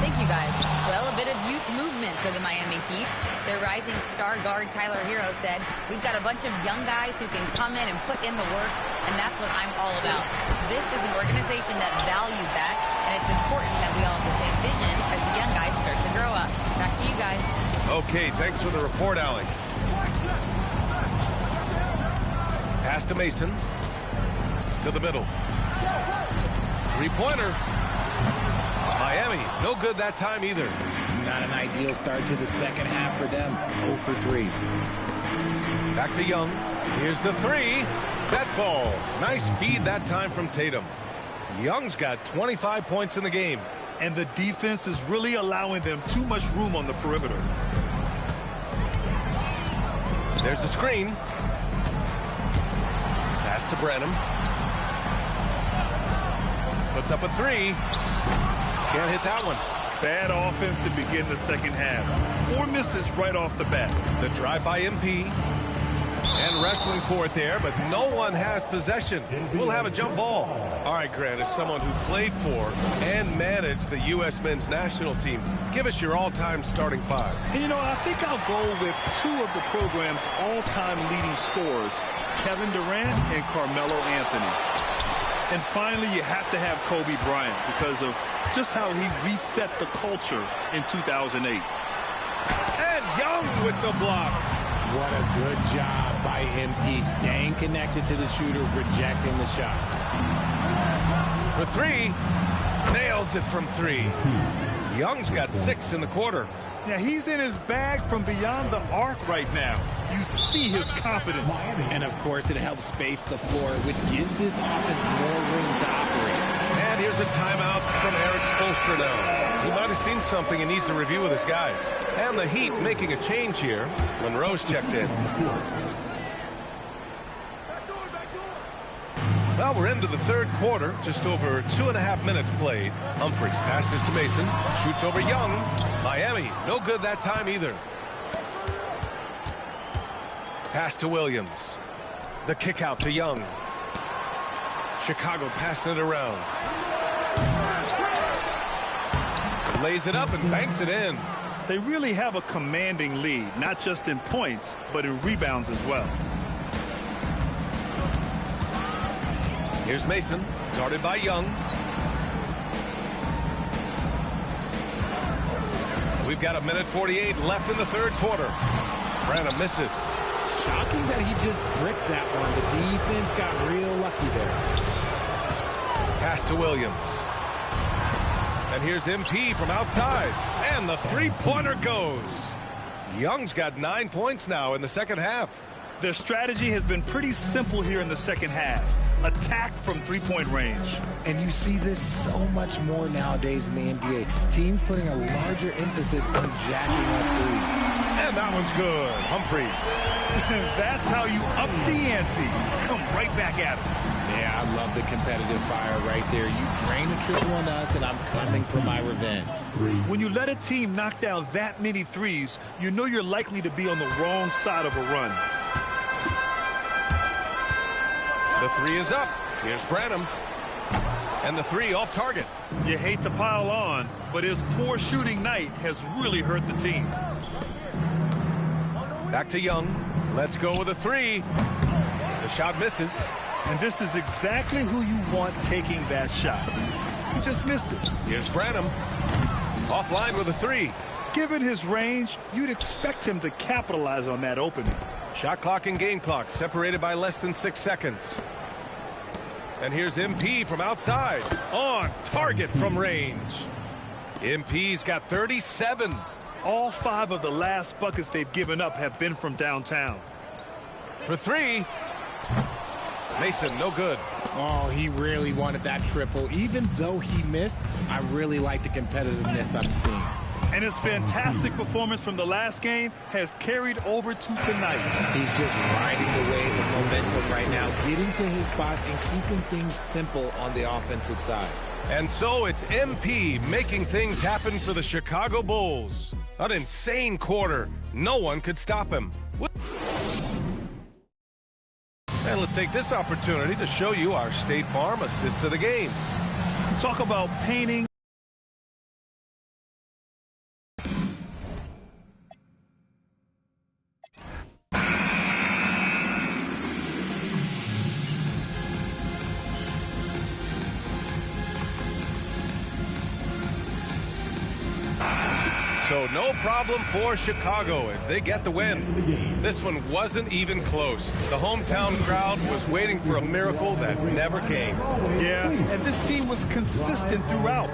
Thank you, guys. Well, a bit of youth movement for the Miami Heat. Their rising star guard, Tyler Hero, said, "We've got a bunch of young guys who can come in and put in the work, and that's what I'm all about." This is an organization that values that, and it's important that we all have the same vision as the young guys start to grow up. Back to you guys. Okay, thanks for the report, Allie. Pass to Mason. To the middle. Three-pointer. Miami, no good that time either. Not an ideal start to the second half for them. 0 for 3. Back to Young. Here's the three. That falls. Nice feed that time from Tatum. Young's got 25 points in the game. And the defense is really allowing them too much room on the perimeter. There's a screen. Pass to Branham. Puts up a three. Can't hit that one. Bad offense to begin the second half. 4 misses right off the bat. The drive by MP. And wrestling for it there, but no one has possession. We'll have a jump ball. All right, Grant, as someone who played for and managed the U.S. men's national team, give us your all-time starting five. And, you know, I think I'll go with 2 of the program's all-time leading scorers, Kevin Durant and Carmelo Anthony. And finally, you have to have Kobe Bryant because of just how he reset the culture in 2008. And Young with the block. What a good job by MP, staying connected to the shooter, rejecting the shot. For three, nails it from 3. Young's got 6 in the quarter. Yeah, he's in his bag from beyond the arc right now. You see his confidence. And, of course, it helps space the floor, which gives this offense more room to operate. And here's a timeout from Eric Spoelstra now. He might have seen something and needs to review with his guys. And the Heat making a change here when Rose checked in. Well, we're into the third quarter. Just over 2.5 minutes played. Humphries passes to Mason. Shoots over Young. Miami, no good that time either. Pass to Williams. The kick out to Young. Chicago passing it around. Lays it up and banks it in. They really have a commanding lead, not just in points, but in rebounds as well. Here's Mason, guarded by Young. We've got 1:48 left in the third quarter. Branham misses. Shocking that he just bricked that one. The defense got real lucky there. Pass to Williams. And here's MP from outside. And the three-pointer goes. Young's got 9 points now in the second half. Their strategy has been pretty simple here in the second half. Attack from three-point range. And you see this so much more nowadays in the NBA. Teams putting a larger emphasis on jacking up threes. And that one's good. Humphries. That's how you up the ante. Come right back at it. Yeah, I love the competitive fire right there. You drain a triple on us, and I'm coming for my revenge. When you let a team knock down that many threes, you know you're likely to be on the wrong side of a run. The three is up. Here's Branham. And the three off target. You hate to pile on, but his poor shooting night has really hurt the team. Back to Young. Let's go with a three. The shot misses. And this is exactly who you want taking that shot. He just missed it. Here's Branham. Offline with a three. Given his range, you'd expect him to capitalize on that opening. Shot clock and game clock separated by less than 6 seconds. And here's MP from outside. On target from range. MP's got 37. All 5 of the last buckets they've given up have been from downtown. For three. Mason, no good. Oh, he really wanted that triple. Even though he missed, I really like the competitiveness I'm seeing. And his fantastic performance from the last game has carried over to tonight. He's just riding the wave of momentum right now, getting to his spots and keeping things simple on the offensive side. And so it's MP making things happen for the Chicago Bulls. An insane quarter. No one could stop him. And let's take this opportunity to show you our State Farm assist to the game. Talk about painting. So no problem for Chicago as they get the win. This one wasn't even close. The hometown crowd was waiting for a miracle that never came. Yeah, and this team was consistent throughout.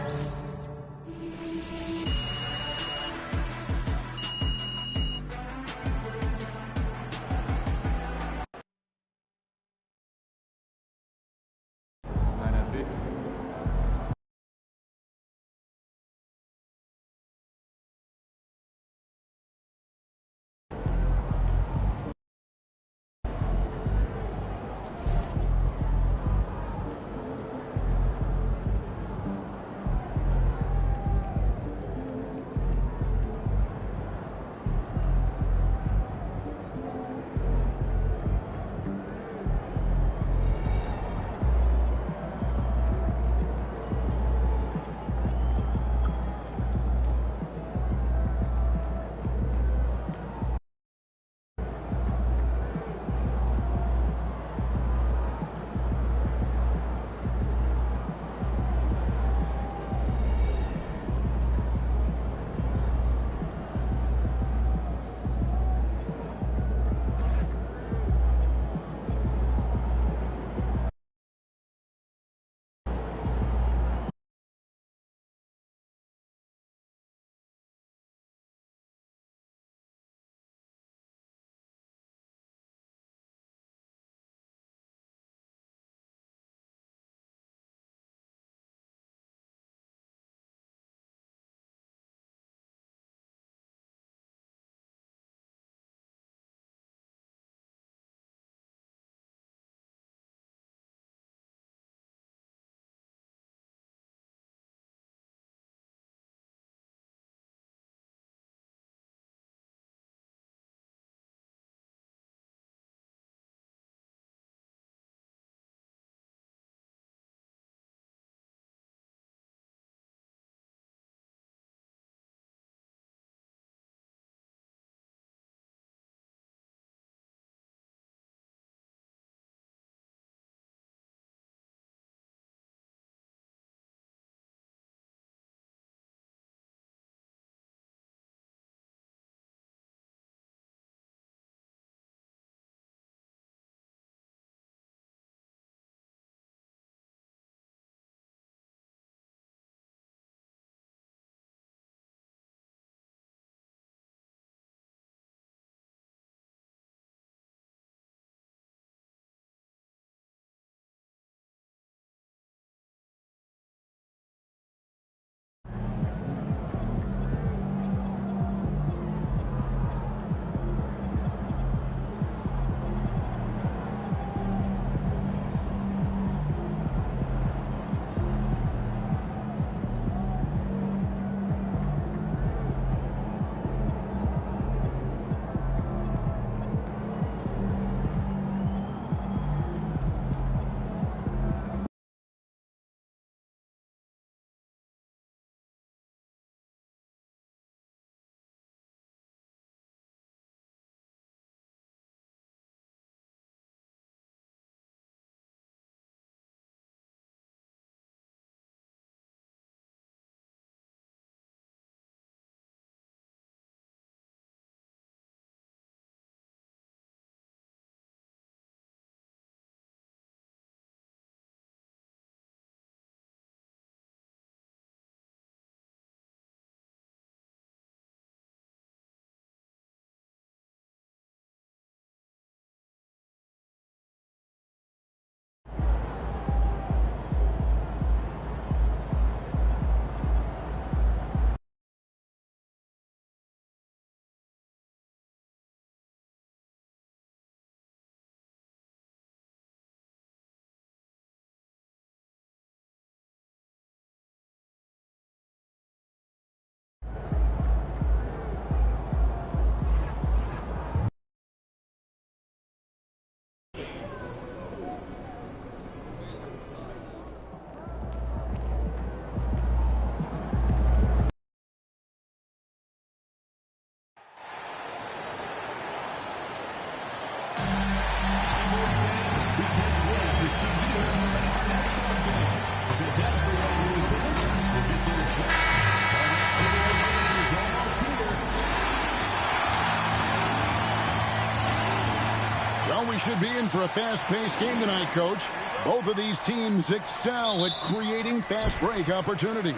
should be in for a fast-paced game tonight, Coach. Both of these teams excel at creating fast break opportunities.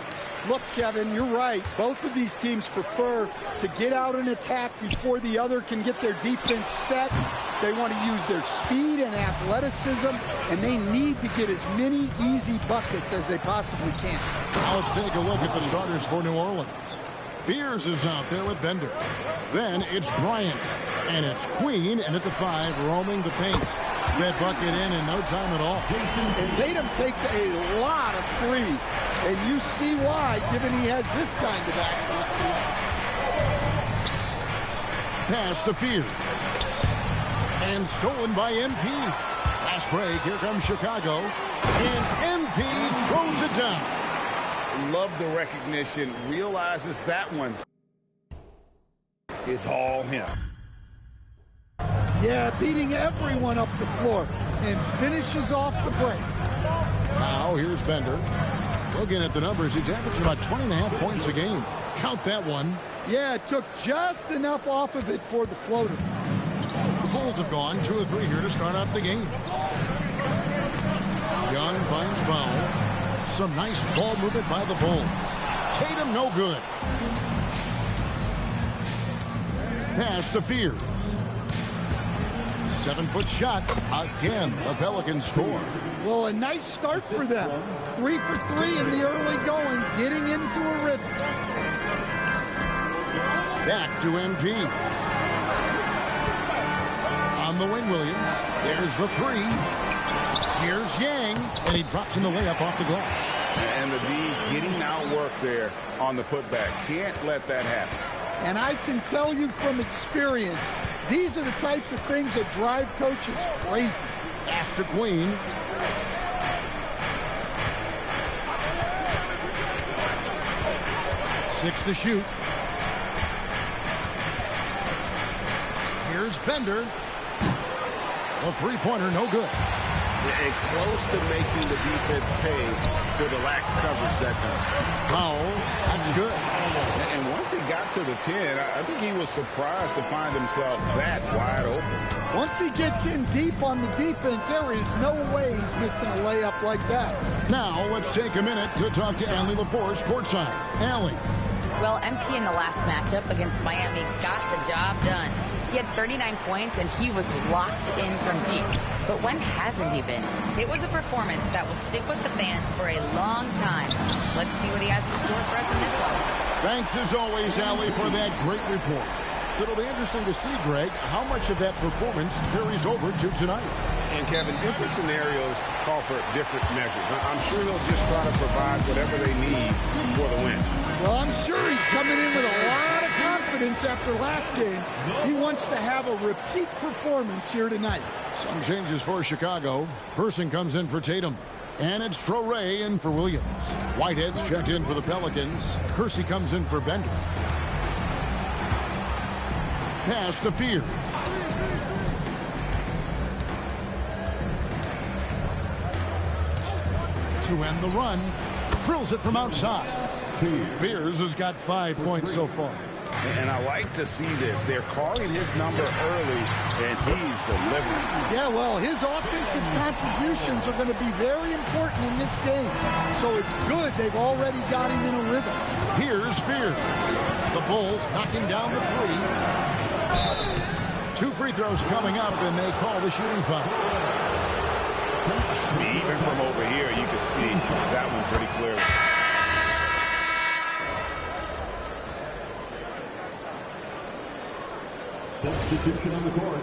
Look, Kevin, you're right. Both of these teams prefer to get out and attack before the other can get their defense set. They want to use their speed and athleticism, and they need to get as many easy buckets as they possibly can. Now let's take a look at the starters for New Orleans. Fears is out there with Bender. Then it's Bryant, and it's Queen, and at the 5, roaming the paint. That bucket in no time at all. And Tatum takes a lot of threes, and you see why, given he has this kind of accuracy. Pass to Fears. And stolen by MP. Fast break, here comes Chicago. And MP throws it down. Love the recognition. Realizes that one is all him. Yeah, beating everyone up the floor and finishes off the break. Now here's Bender. Looking at the numbers, he's averaging about 20.5 points a game. Count that one. Yeah, it took just enough off of it for the floater. The Bulls have gone 2 of 3 here to start out the game. Young finds Powell. Some nice ball movement by the Bulls. Tatum no good. Pass to Fears. 7-foot shot. Again, the Pelicans score. Well, a nice start for them. 3 for 3 in the early going, getting into a rhythm. Back to MP. On the wing, Williams. There's the 3. Here's Yang, and he drops in the layup off the glass. And the D getting outwork there on the putback. Can't let that happen. And I can tell you from experience, these are the types of things that drive coaches crazy. Pass to Queen. Six to shoot. Here's Bender. A three-pointer, no good. And close to making the defense pay for the lax coverage that time. Powell, that's good. And once he got to the 10, I think he was surprised to find himself that wide open. Once he gets in deep on the defense, there is no way he's missing a layup like that. Now let's take a minute to talk to Allie LaForce courtside. Allie. Well, MP in the last matchup against Miami got the job done. He had 39 points, and he was locked in from deep. But when hasn't he been? It was a performance that will stick with the fans for a long time. Let's see what he has in store for us in this one. Thanks, as always, Allie, for that great report. It'll be interesting to see, Greg, how much of that performance carries over to tonight. And, Kevin, different scenarios call for different measures. I'm sure they'll just try to provide whatever they need for the win. Well, I'm sure he's coming in with a lot of confidence after last game. He wants to have a repeat performance here tonight. Some changes for Chicago. Person comes in for Tatum. And it's Traoré in for Williams. Whitehead's checked in for the Pelicans. Kersey comes in for Bender. Pass to Fears. To end the run. Drills it from outside. Fears has got 5 points so far. And I like to see this. They're calling his number early, and he's delivering. Yeah, well, his offensive contributions are going to be very important in this game. So it's good they've already got him in a rhythm. Here's Fears. The Bulls knocking down the 3. 2 free throws coming up, and they call the shooting foul. Even from over here, you can see that one pretty clearly. Substitution on the court.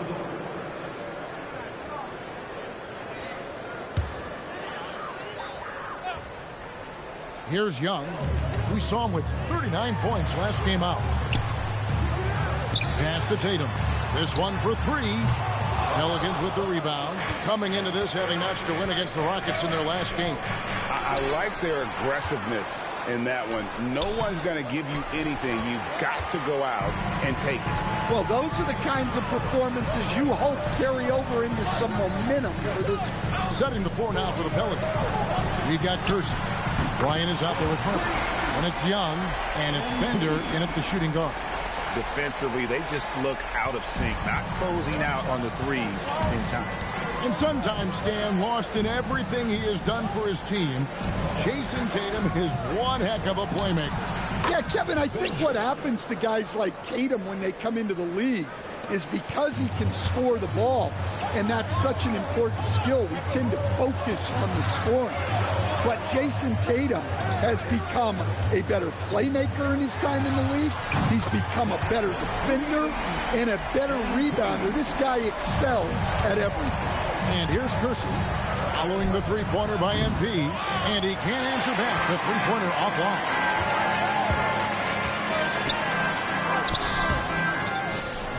Here's Young. We saw him with 39 points last game out. Pass to Tatum. This one for 3. Pelicans with the rebound. Coming into this having notched to win against the Rockets in their last game. I like their aggressiveness in that one. No one's going to give you anything. You've got to go out and take it. Well, those are the kinds of performances you hope carry over into some momentum for this. Setting the floor now for the Pelicans. We've got Kersey. Bryant is out there with Hunt. And it's Young, and it's Bender in at the shooting guard. defensively, they just look out of sync, not closing out on the threes in time. And sometimes, Stan, lost in everything he has done for his team, Jason Tatum is one heck of a playmaker. Yeah, Kevin, I think what happens to guys like Tatum when they come into the league is because he can score the ball, and that's such an important skill, we tend to focus on the scoring. But Jason Tatum has become a better playmaker in his time in the league. He's become a better defender and a better rebounder. This guy excels at everything. And here's Kersey following the three-pointer by MP, and he can't answer back. The three-pointer offline.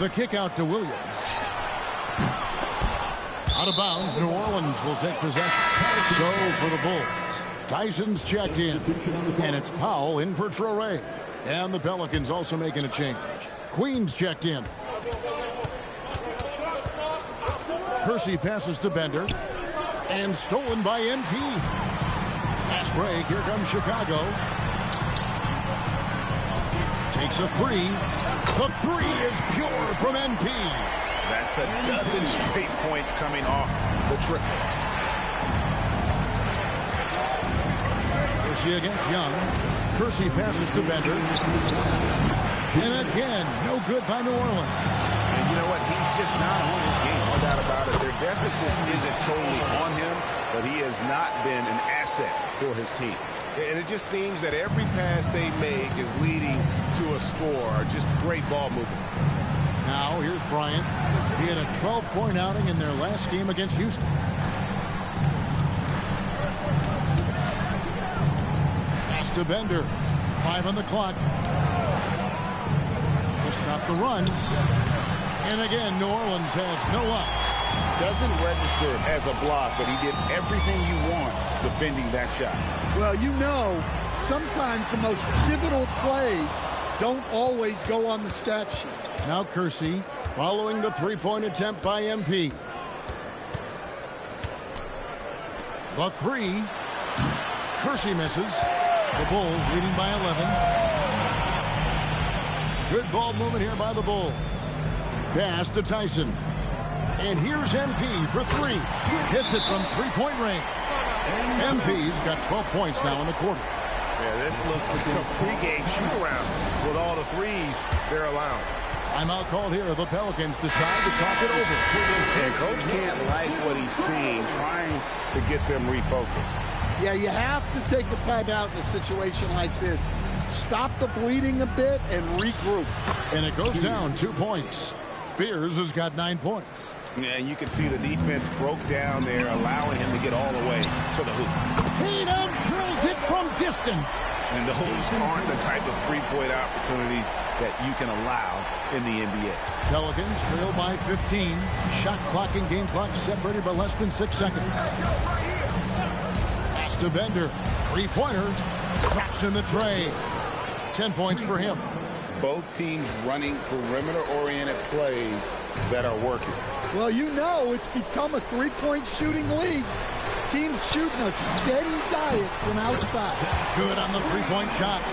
The kick out to Williams. Out of bounds, New Orleans will take possession. So for the Bulls, Tyson's checked in, and it's Powell in for Traore. And the Pelicans also making a change. Queen's checked in. Kersey passes to Bender, and stolen by MP. Fast break, here comes Chicago. Takes a three. The three is pure from MP. That's a dozen straight points coming off the triple. Kersey against Young. Kersey passes to Bender. And again, no good by New Orleans. And you know what? He's just not on his game, no doubt about it. Their deficit isn't totally on him, but he has not been an asset for his team. And it just seems that every pass they make is leading to a score, or just great ball movement. Now, here's Bryant. He had a 12-point outing in their last game against Houston. Pass to Bender. 5 on the clock. To stop the run. And again, New Orleans has no up. Doesn't register as a block, but he did everything you want defending that shot. Well, you know, sometimes the most pivotal plays don't always go on the stat sheet. Now Kersey following the three-point attempt by MP. The three. Kersey misses. The Bulls leading by 11. Good ball movement here by the Bulls. Pass to Tyson. And here's MP for three. Hits it from three-point range. MP's got 12 points now in the quarter. Yeah, this looks like a pregame shoot-around with all the threes they're allowing. Timeout called here. The Pelicans decide to talk it over. And Coach can't like what he's seeing, trying to get them refocused. Yeah, you have to take a timeout in a situation like this. Stop the bleeding a bit and regroup. And it goes down 2 points. Fears has got 9 points. Yeah, you can see the defense broke down there, allowing him to get all the way to the hoop. Tatum drills it from distance. And those aren't the type of three-point opportunities that you can allow in the NBA. Pelicans trail by 15. Shot clock and game clock separated by less than 6 seconds. Pass to Bender. Three-pointer. Drops in the tray. 10 points for him. Both teams running perimeter-oriented plays that are working. Well, you know it's become a three-point shooting league. Teams shooting a steady diet from outside. Good on the three-point shot.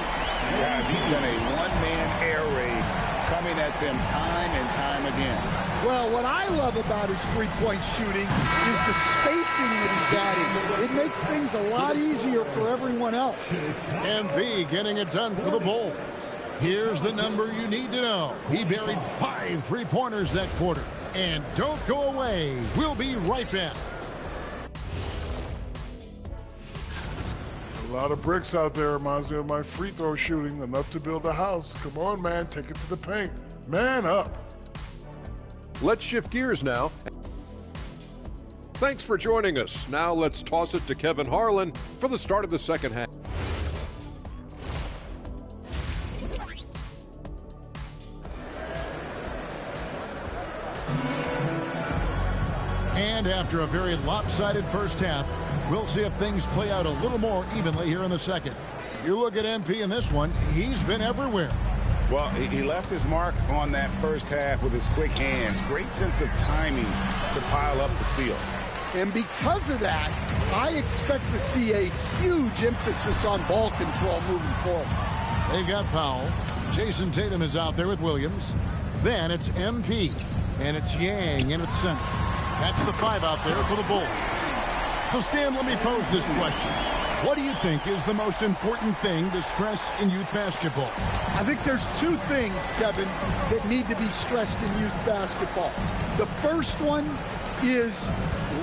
Guys, he's done a one-man air raid coming at them time and time again. Well, what I love about his three-point shooting is the spacing that he's adding. It makes things a lot easier for everyone else. MP getting it done for the Bulls. Here's the number you need to know. He buried 5 three-pointers that quarter. And don't go away. We'll be right back. A lot of bricks out there. Reminds me of my free throw shooting. Enough to build a house. Come on, man. Take it to the paint. Man up. Let's shift gears now. Thanks for joining us. Now let's toss it to Kevin Harlan for the start of the second half. And after a very lopsided first half, we'll see if things play out a little more evenly here in the second. You look at MP in this one, he's been everywhere. Well, he left his mark on that first half with his quick hands. Great sense of timing to pile up the steals. And because of that, I expect to see a huge emphasis on ball control moving forward. They got Powell. Jason Tatum is out there with Williams. Then it's MP. And it's Yang in at center. That's the 5 out there for the Bulls. So, Stan, let me pose this question. What do you think is the most important thing to stress in youth basketball? I think there's 2 things, Kevin, that need to be stressed in youth basketball. The first one is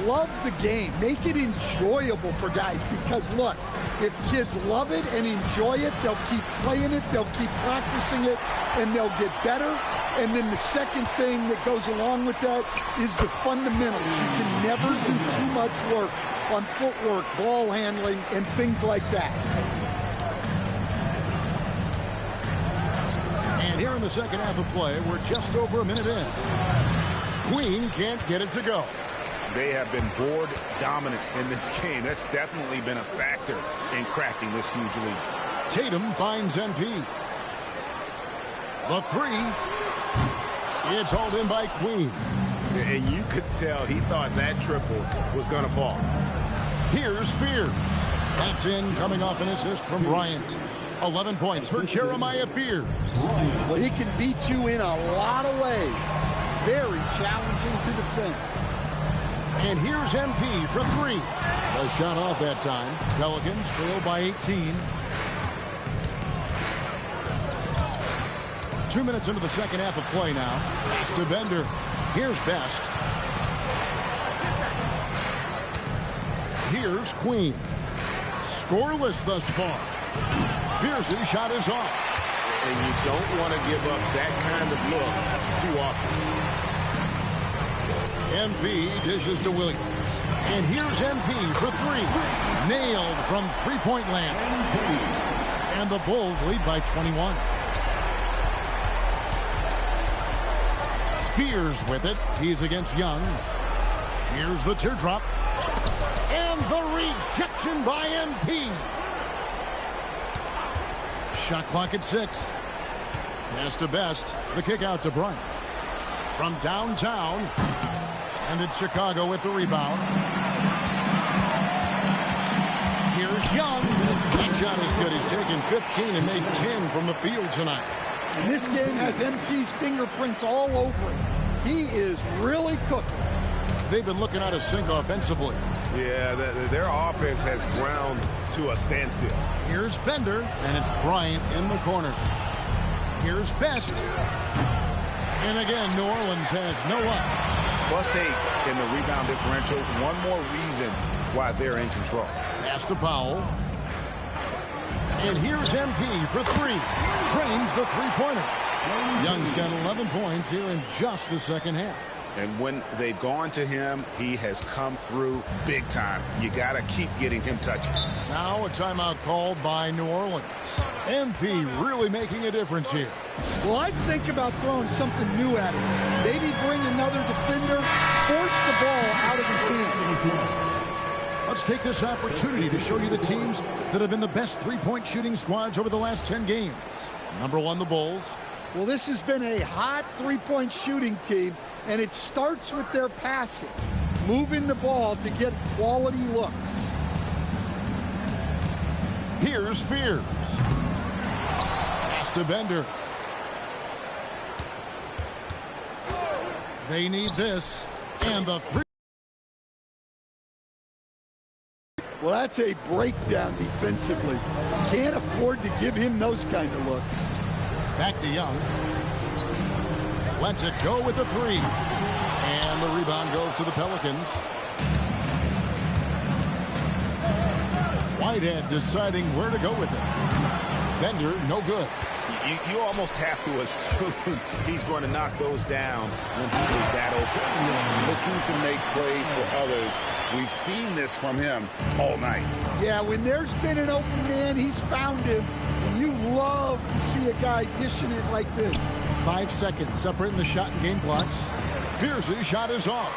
love the game. Make it enjoyable for guys because, look, if kids love it and enjoy it, they'll keep playing it, they'll keep practicing it, and they'll get better. And then the second thing that goes along with that is the fundamentals. You can never do too much work on footwork, ball handling, and things like that. And here in the second half of play, we're just over a minute in. Queen can't get it to go. They have been board dominant in this game. That's definitely been a factor in crafting this huge lead. Tatum finds MP. The 3. It's hauled in by Queen. And you could tell he thought that triple was going to fall. Here's Fears. That's in, coming off an assist from Bryant. 11 points for Jeremiah Fears. Well, he can beat you in a lot of ways. Very challenging to defend. And here's MP for 3. A shot off that time. Pelicans trail by 18. 2 minutes into the second half of play now. Pass to Bender. Here's Best. Here's Queen. Scoreless thus far. Pierce's shot is off. And you don't want to give up that kind of look too often. MP dishes to Williams. And here's MP for 3. Nailed from three-point land. And the Bulls lead by 21. Fears with it. He's against Young. Here's the teardrop. And the rejection by MP. Shot clock at 6. Pass to Best. The kick out to Bryant. From downtown. And it's Chicago with the rebound. Here's Young. That shot is good. He's taken 15 and made 10 from the field tonight. And this game has MP's fingerprints all over it. He is really cooking. They've been looking out of sync offensively. Yeah, their offense has ground to a standstill. Here's Bender, and it's Bryant in the corner. Here's Best. And again, New Orleans has no up. +8 in the rebound differential. One more reason why they're in control. Pass to Powell. And here's MP for 3. Trains the three-pointer. Young's got 11 points here in just the second half. And when they've gone to him, he has come through big time. You got to keep getting him touches. Now a timeout called by New Orleans. MP really making a difference here. Well, I'd think about throwing something new at him. Maybe bring another defender, force the ball out of his hands. Let's take this opportunity to show you the teams that have been the best three-point shooting squads over the last 10 games. Number 1, the Bulls. Well, this has been a hot three-point shooting team, and it starts with their passing, moving the ball to get quality looks. Here's Fears. Pass to Bender. They need this, and the 3. Well, that's a breakdown defensively. Can't afford to give him those kind of looks. Back to Young. Lets it go with the 3. And the rebound goes to the Pelicans. Whitehead deciding where to go with it. Bender, no good. You almost have to assume he's going to knock those down when he is that open. Looking to make plays for others. We've seen this from him all night. Yeah, when there's been an open man, he's found him. And you love to see a guy dishing it like this. 5 seconds separating the shot and game clocks. Pierce's shot is off.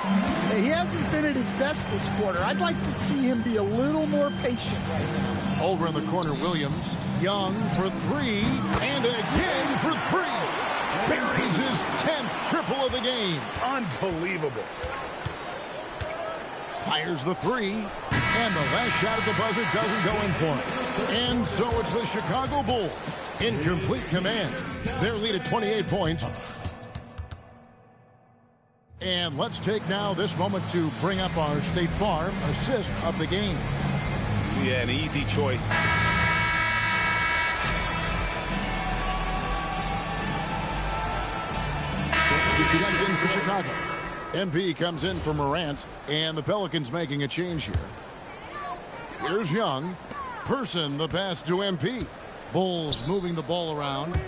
Hey, he hasn't been at his best this quarter. I'd like to see him be a little more patient right now. Over in the corner, Williams. Young for 3. And again for 3. Buries his 10th triple of the game. Unbelievable. Fires the 3. And the last shot at the buzzer doesn't go in for him. And so it's the Chicago Bulls in complete command. Their lead at 28 points. And let's take now this moment to bring up our State Farm assist of the game. Yeah, an easy choice. Checked in for Chicago. MP comes in for Morant, and the Pelicans making a change here. Here's Young. Person the pass to MP. Bulls moving the ball around.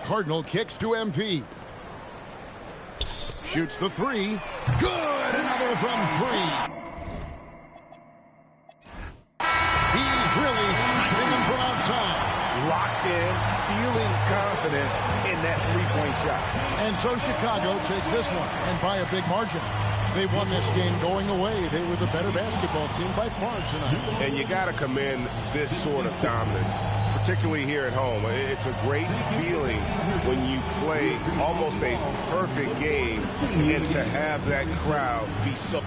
Cardinal kicks to MP. Shoots the three. Good! Another from three. He's really sniping them from outside. Locked in, feeling confident in that three-point shot. And so Chicago takes this one, and by a big margin. They won this game going away. They were the better basketball team by far tonight. And you got to commend this sort of dominance, particularly here at home. It's a great feeling when you play almost a perfect game and to have that crowd be so...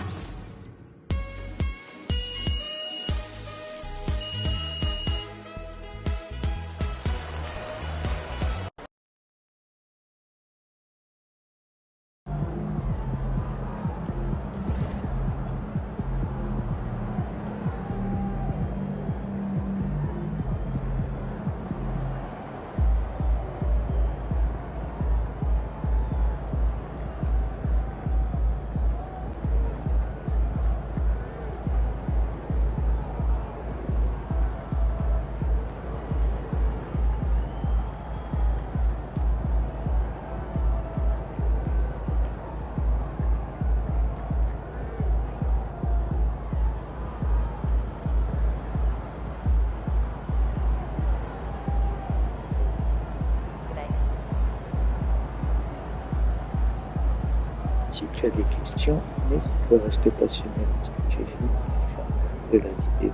Si tu as des questions, n'hésite pas à rester passionné lorsque tu es fini de la vidéo.